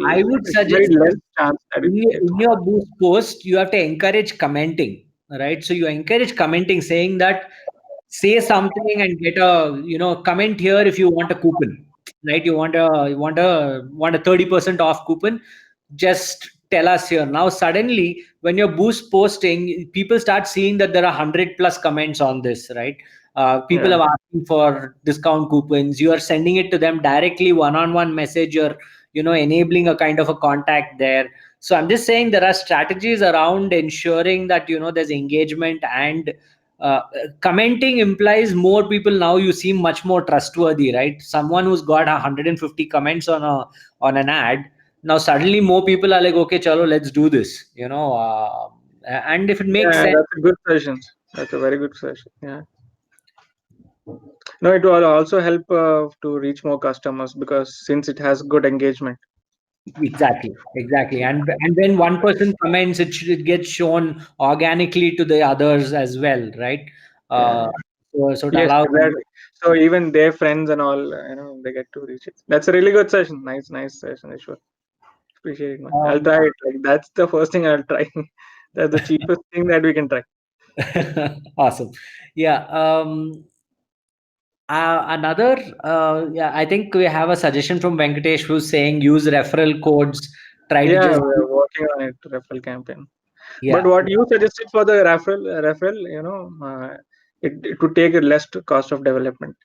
I would very suggest less chance that it gets. in your boost post, you have to encourage commenting, right? So you encourage commenting, saying that say something and get a comment here if you want a coupon, right? You want a 30% off coupon. Just tell us here. Now suddenly, when you're boost posting, people start seeing that there are 100 plus comments on this, right? People Yeah. are asking for discount coupons. You are sending it to them directly, one-on-one message. You're enabling a kind of a contact there. So I'm just saying there are strategies around ensuring that there's engagement, and commenting implies more people now you seem much more trustworthy, right? Someone who's got 150 comments on an ad, now suddenly more people are like, okay, chalo, let's do this, and if it makes Yeah, sense. that's a good suggestion. That's a very good suggestion. Yeah. No, it will also help to reach more customers, because since it has good engagement. Exactly, and when one person comments, it gets shown organically to the others as well, right? Yeah. So it Yes, allows. exactly. So even their friends and all, they get to reach it. That's a really good session. Nice session, Ishwar. Appreciate it, man. I'll um, try it. Like that's the first thing I'll try. That's the cheapest thing that we can try. Awesome. Yeah. Another, yeah, I think we have a suggestion from Venkatesh, who's saying use referral codes. Try to Yeah, just, we're working on it, referral campaign. But yeah, what you suggested for the referral, it would take a less cost of development.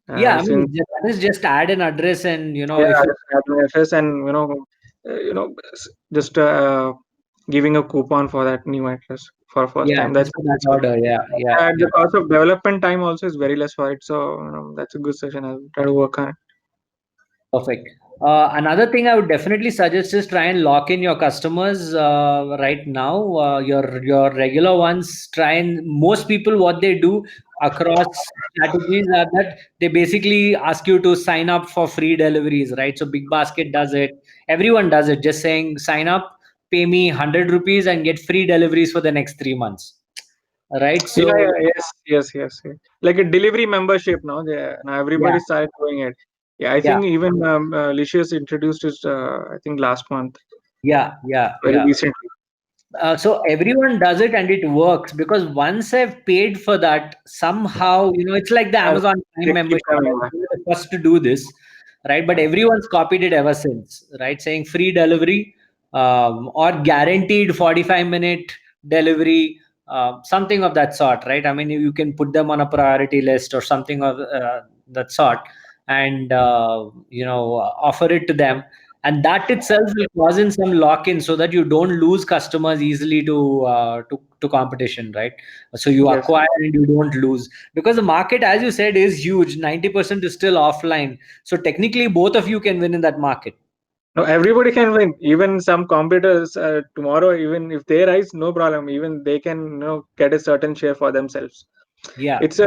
yeah. I Since mean, that is just add an address, and yeah, if you, just having FS and just giving a coupon for that new address for first yeah, time. just That's for that order, yeah, yeah, and yeah. the cost of development time also is very less for it. So that's a good session. I'll try to work on it. Perfect. Another thing I would definitely suggest is try and lock in your customers right now. Your regular ones. Try and most people, what they do across strategies are that they basically ask you to sign up for free deliveries, right? So Big Basket does it. Everyone does it. Just saying, sign up, pay me 100 rupees, and get free deliveries for the next 3 months, right? Yeah, So yeah, yes. Like a delivery membership now. Now yeah, everybody started doing it. Yeah, I yeah, think even Licious introduced it. I think last month, very yeah. recently. So everyone does it and it works, because once I've paid for that, somehow, it's like the Yeah, Amazon they Prime keep membership. coming I back. was the first to do this, right? But everyone's copied it ever since, right? Saying free delivery, or guaranteed 45-minute delivery, something of that sort, right? I mean, you can put them on a priority list or something of that sort, and offer it to them, and that itself will cause in some lock-in, so that you don't lose customers easily to competition, right? So you Yes. acquire and you don't lose, because the market, as you said, is huge. 90% is still offline, so technically both of you can win in that market. No, everybody can win. Even some competitors tomorrow, even if they rise, no problem. Even they can, get a certain share for themselves. Yeah, It's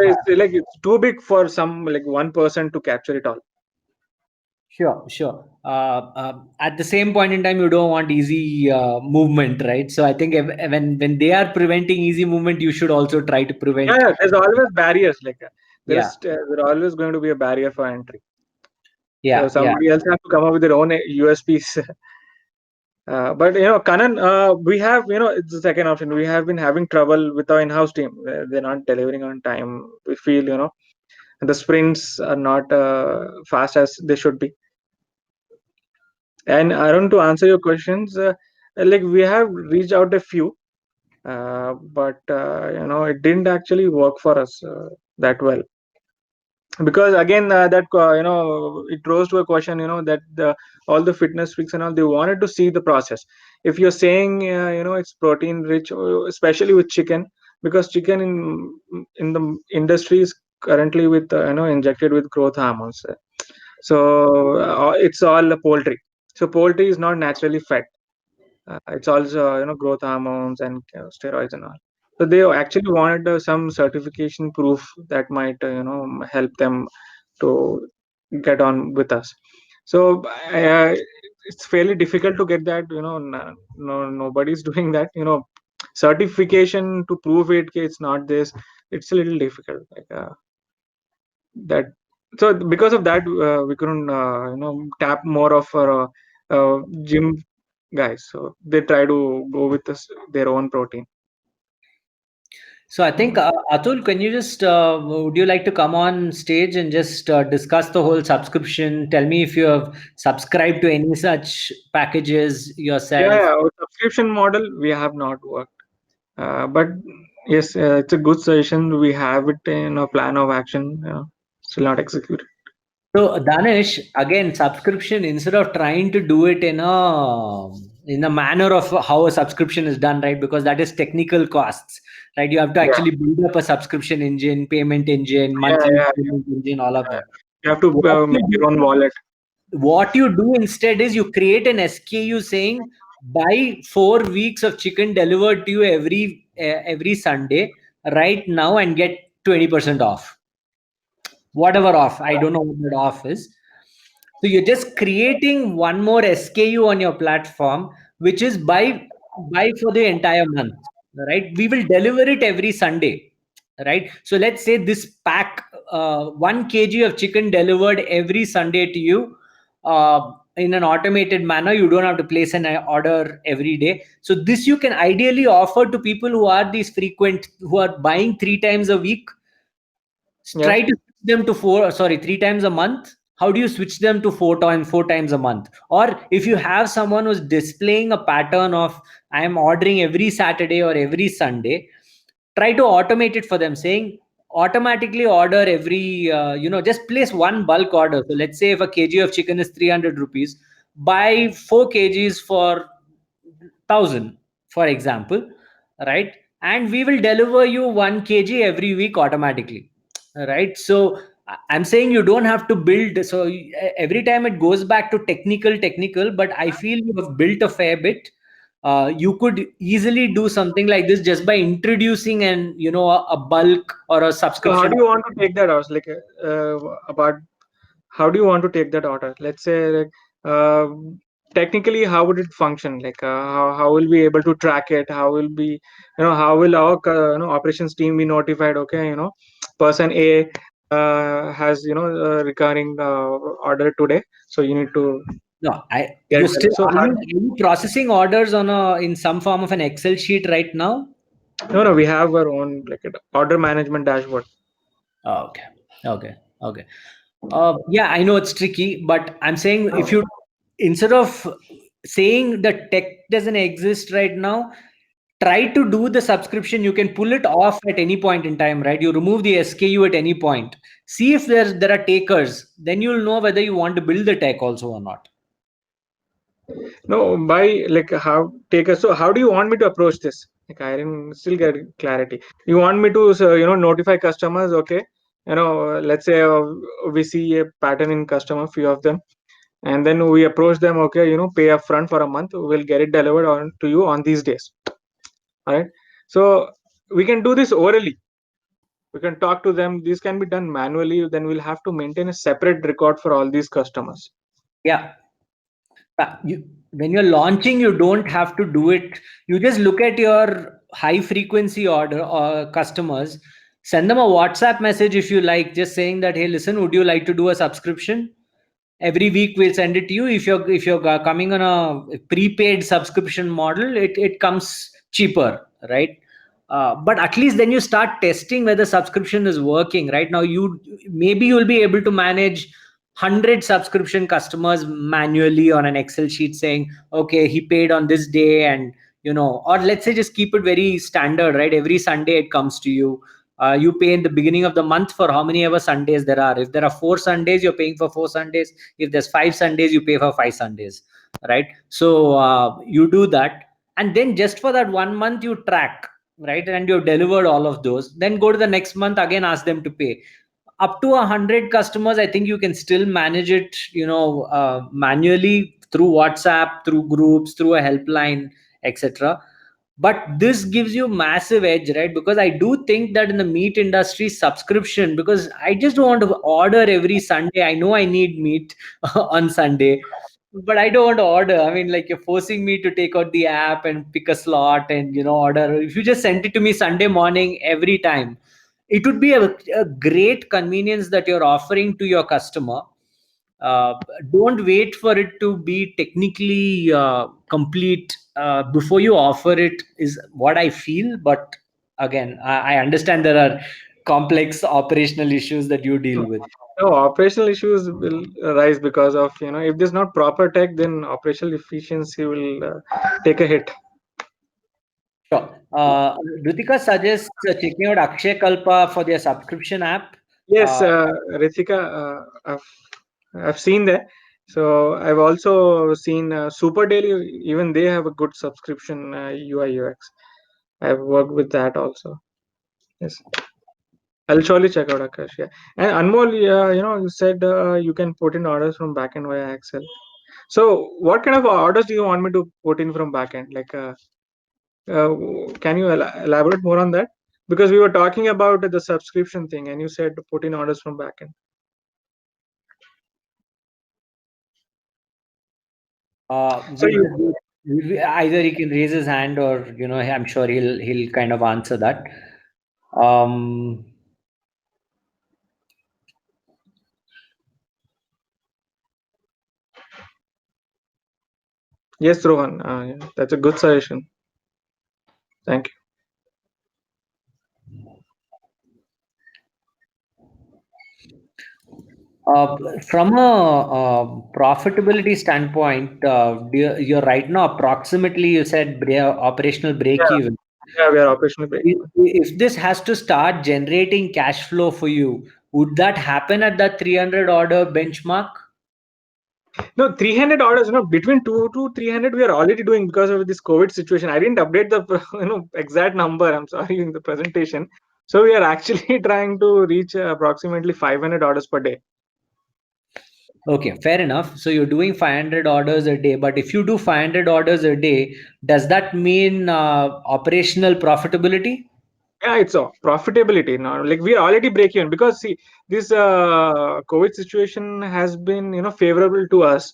too big for some like one person to capture it all. sure. At the same point in time, you don't want easy movement, right? So I think when they are preventing easy movement, you should also try to prevent. Yeah, there's always barriers. Like Yeah, there's always going to be a barrier for entry. So yeah. somebody else has to come up with their own USPs. But Kanan, we have it's the second option. We have been having trouble with our in-house team. They're not delivering on time. We feel and the sprints are not fast as they should be. And Arun, to answer your questions, like we have reached out a few, but it didn't actually work for us that well, because again that it rose to a question, that all the fitness freaks and all, they wanted to see the process. If you're saying it's protein rich, especially with chicken, because chicken in the industry is currently with injected with growth hormones. So it's all poultry. So poultry is not naturally fed. It's also growth hormones and steroids and all. So they actually wanted some certification proof that might help them to get on with us. So it's fairly difficult to get that. No, nobody's doing that. Certification to prove it's not this. It's a little difficult. Like that. So because of that, we couldn't tap more of our gym guys. So they try to go with their own protein. So I think Atul, can you just would you like to come on stage and just discuss the whole subscription? Tell me if you have subscribed to any such packages yourself. Yeah, our subscription model we have not worked, but yes, it's a good suggestion. We have it in a plan of action, still not executed. So Danish, again, subscription, instead of trying to do it in a manner of how a subscription is done, right? Because that is technical costs, right? You have to actually build up a subscription engine, payment engine, monthly payment engine, all of that. You have to make your own wallet. What you do instead is you create an SKU saying buy 4 weeks of chicken delivered to you every Sunday right now and get 20% off. Whatever off, I don't know what that off is. So you're just creating one more SKU on your platform, which is buy for the entire month, right? We will deliver it every Sunday, right? So let's say this pack, 1 kg of chicken delivered every Sunday to you in an automated manner. You don't have to place an order every day. So this you can ideally offer to people who are these frequent, who are buying 3 times a week. Try to switch them to 3 times a month. How do you switch them to 4 times a month? Or if you have someone who's displaying a pattern of I am ordering every Saturday or every Sunday, try to automate it for them, saying automatically order every just place one bulk order. So let's say if a kg of chicken is 300 rupees, buy 4 kgs for 1,000, for example, right? And we will deliver you 1 kg every week automatically, right? So I'm saying you don't have to build. So every time it goes back to technical, but I feel you have built a fair bit. You could easily do something like this just by introducing a bulk or a subscription. So how do you want to take that out? Like about how do you want to take that order? Let's say like technically how would it function? Like how will we able to track it? How will be how will our operations team be notified? Okay, person A has recurring order today, so you need to. No, Get are you processing orders in some form of an Excel sheet right now? No, we have our own like order management dashboard. Oh, okay. Yeah, I know it's tricky, but I'm saying if you, instead of saying the tech doesn't exist right now, try to do the subscription. You can pull it off at any point in time, right? You remove the SKU at any point. See if there are takers. Then you'll know whether you want to build the tech also or not. No, by like how takers. So how do you want me to approach this? Like I didn't still get clarity. You want me to notify customers? Okay, let's say we see a pattern in customer, few of them, and then we approach them. Okay, pay upfront for a month. We'll get it delivered on to you on these days. All right. So we can do this orally. We can talk to them. This can be done manually. Then we'll have to maintain a separate record for all these customers. Yeah. When you're launching, you don't have to do it. You just look at your high frequency order or customers, send them a WhatsApp message if you like, just saying that, hey, listen, would you like to do a subscription? Every week we'll send it to you. If you're coming on a prepaid subscription model, it comes cheaper, right? But at least then you start testing whether subscription is working. Right now, you'll be able to manage 100 subscription customers manually on an Excel sheet, saying, okay, he paid on this day, and or let's say just keep it very standard, right? Every Sunday it comes to you. You pay in the beginning of the month for how many ever Sundays there are. If there are 4 Sundays, you're paying for 4 Sundays. If there's 5 Sundays, you pay for 5 Sundays, right? So you do that, and then just for that 1 month you track, right? And you've delivered all of those. Then go to the next month, again ask them to pay. Up to 100 customers, I think you can still manage it, manually through WhatsApp, through groups, through a helpline, etc. But this gives you massive edge, right? Because I do think that in the meat industry, subscription, because I just don't want to order every Sunday. I know I need meat on Sunday, but I don't want to order. I mean, like, you're forcing me to take out the app and pick a slot and order. If you just sent it to me Sunday morning every time, it would be a great convenience that you're offering to your customer. Don't wait for it to be technically complete before you offer it, is what I feel. But again, I understand there are complex operational issues that you deal with. No, operational issues will arise because of, if there's not proper tech, then operational efficiency will take a hit. Sure. Ritika suggests checking out Akshay Kalpa for their subscription app. Yes, Ritika, I've seen that. So I've also seen Super Daily. Even they have a good subscription UI UX. I've worked with that also. Yes, I'll surely check out Akash. Yeah, and Anmol, you said you can put in orders from backend via Excel. So what kind of orders do you want me to put in from backend? Like, can you elaborate more on that? Because we were talking about the subscription thing, and you said to put in orders from backend. So Either he can raise his hand, or I'm sure he'll kind of answer that. Yes, Rohan, yeah, that's a good suggestion. Thank you. From a profitability standpoint, you're right now approximately, you said, operational break Yeah, even. yeah, we are operational break. If this has to start generating cash flow for you, would that happen at that 300 order benchmark? No, 300 orders, between 2 to 300 we are already doing because of this COVID situation. I didn't update the exact number. I'm sorry, in the presentation. So we are actually trying to reach approximately 500 orders per day. Okay, fair enough. So you're doing 500 orders a day, but if you do 500 orders a day, does that mean operational profitability? Yeah, it's a profitability now. Like, we are already break even because, see, this COVID situation has been favorable to us.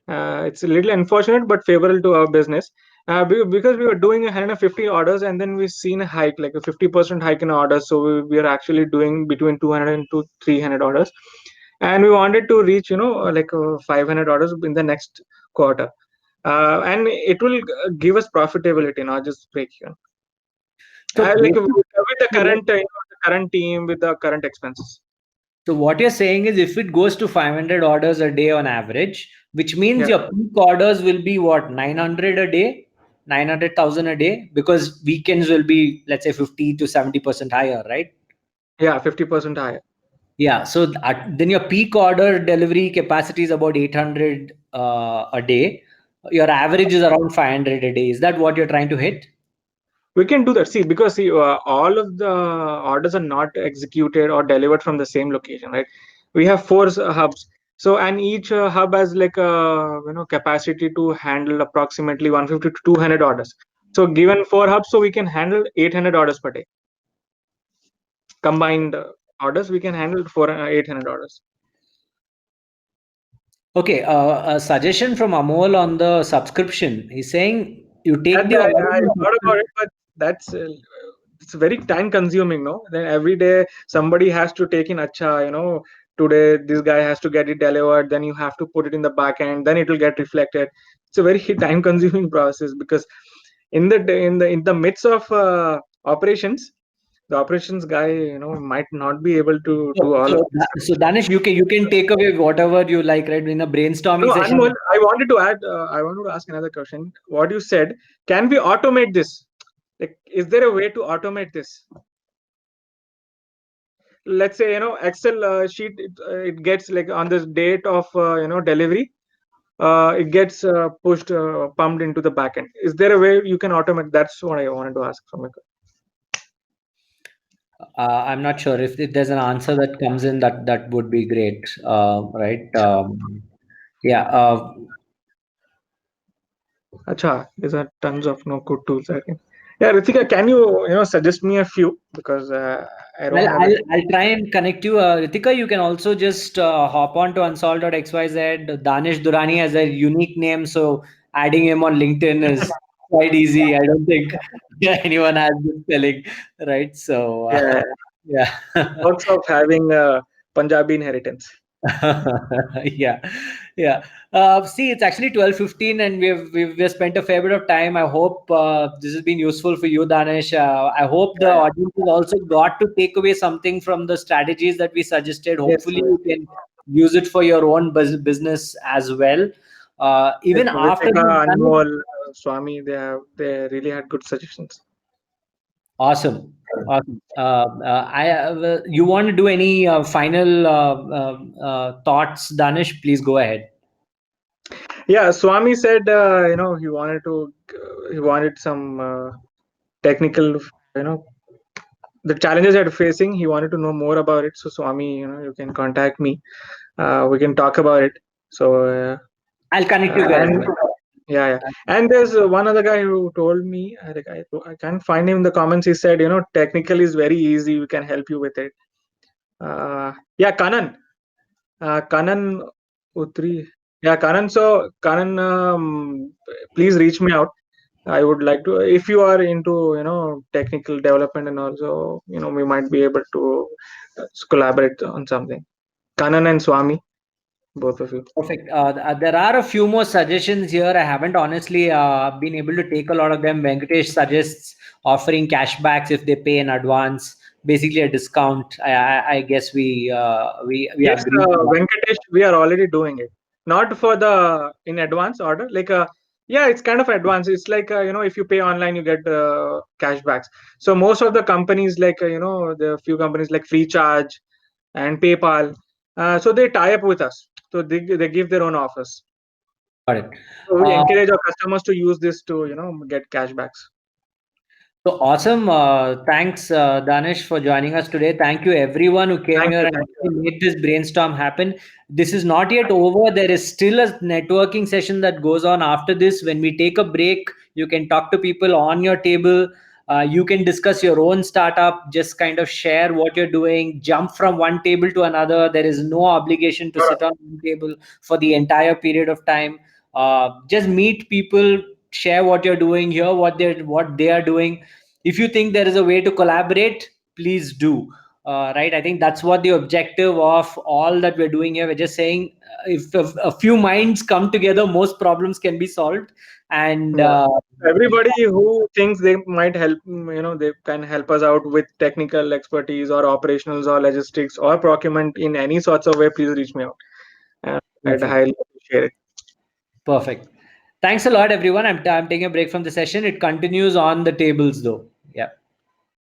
It's a little unfortunate, but favorable to our business. Because we were doing 150 orders, and then we've seen a hike, like a 50% hike in orders. So we are actually doing between 200 and 300 orders, and we wanted to reach 500 orders in the next quarter, and it will give us profitability, not just break even. So Like, with the current team, with the current expenses. So what you're saying is, if it goes to 500 orders a day on average, which means Yeah. your peak orders will be what, 900 a day, 900,000 a day, because weekends will be, let's say, 50 to 70% higher, right? Yeah, 50% higher. Yeah. So then your peak order delivery capacity is about 800 a day. Your average is around 500 a day. Is that what you're trying to hit? We can do that. See, because all of the orders are not executed or delivered from the same location, right? We have 4 hubs. So, and each hub has like a capacity to handle approximately 150 to 200 orders. So, given 4 hubs, so we can handle 800 orders per day. Combined orders, we can handle 800 orders. Okay, a suggestion from Amol on the subscription. He's saying you take And the I order. thought about it, but that's it's very time consuming, no? Then every day somebody has to take in acha, today this guy has to get it delivered, then you have to put it in the back end, then it will get reflected. It's a very time consuming process, because in the midst of operations, the operations guy, might not be able to do all So, of this. so Danish, you can take away whatever you like, right? In a brainstorming No, session. Anmol, I wanted to add. I wanted to ask another question. What you said, can we automate this? Like, is there a way to automate this? Let's say Excel sheet, it gets like on this date of delivery, it gets pushed, pumped into the backend. Is there a way you can automate? That's what I wanted to ask from you. I'm not sure if there's an answer that comes in, that would be great, right? Yeah. Acha, these are tons of good tools. I think. Yeah, Ritika, can you suggest me a few, because I don't Well, have I'll try and connect you. Ritika, you can also just hop on to unsolved.xyz. Danish Durrani has a unique name, so adding him on LinkedIn is quite easy. I don't think anyone has this spelling, right? So, Yeah, yeah. perks of having Punjabi inheritance. Yeah, yeah. See, it's actually 12:15, and we've spent a fair bit of time. I hope this has been useful for you, Danish. I hope the audience has also got to take away something from the strategies that we suggested. Yes, Hopefully, you can use it for your own business as well. Even after Ritika, this, Danish, Anmol, Swami, they really had good suggestions. awesome. Awesome. You want to do any final thoughts, Danish? Please go ahead. Yeah, Swami said he wanted some technical, the challenges that facing. He wanted to know more about it. So Swami, you can contact me. We can talk about it. So I'll connect you guys. and yeah. And there's one other guy who told me, I can't find him in the comments. He said, technical is very easy. We can help you with it. Yeah, Kanan. Kanan Utri. Yeah, Kanan. So Kanan, please reach me out. I would like to, if you are into technical development, and also we might be able to collaborate on something. Kanan and Swami, both of you. Perfect. There are a few more suggestions here. I haven't honestly been able to take a lot of them. Venkatesh suggests offering cashbacks if they pay in advance, basically a discount. I guess we Yes, agree to that. Venkatesh, we are already doing it. Not for the in advance order, like yeah, it's kind of advanced. It's like if you pay online, you get cashbacks. So most of the companies, like the few companies like Freecharge and PayPal, so they tie up with us. So they give their own offers. Got it. So we encourage our customers to use this to get cashbacks. So awesome. Thanks, Danish, for joining us today. Thank you, everyone who came Thank here you, and thank you. made this brainstorm happen. This is not yet over. There is still a networking session that goes on after this. When we take a break, you can talk to people on your table. You can discuss your own startup, just kind of share what you're doing, jump from one table to another. There is no obligation to sit on one table for the entire period of time. Just meet people, share what you're doing, hear what they are doing. If you think there is a way to collaborate, please do. Right, I think that's what the objective of all that we're doing here. We're just saying, if a few minds come together, most problems can be solved. And Everybody who thinks they might help, they can help us out with technical expertise or operationals or logistics or procurement in any sorts of way, please reach me out. I'd highly appreciate it. Perfect. Thanks a lot, everyone. I'm taking a break from the session. It continues on the tables though.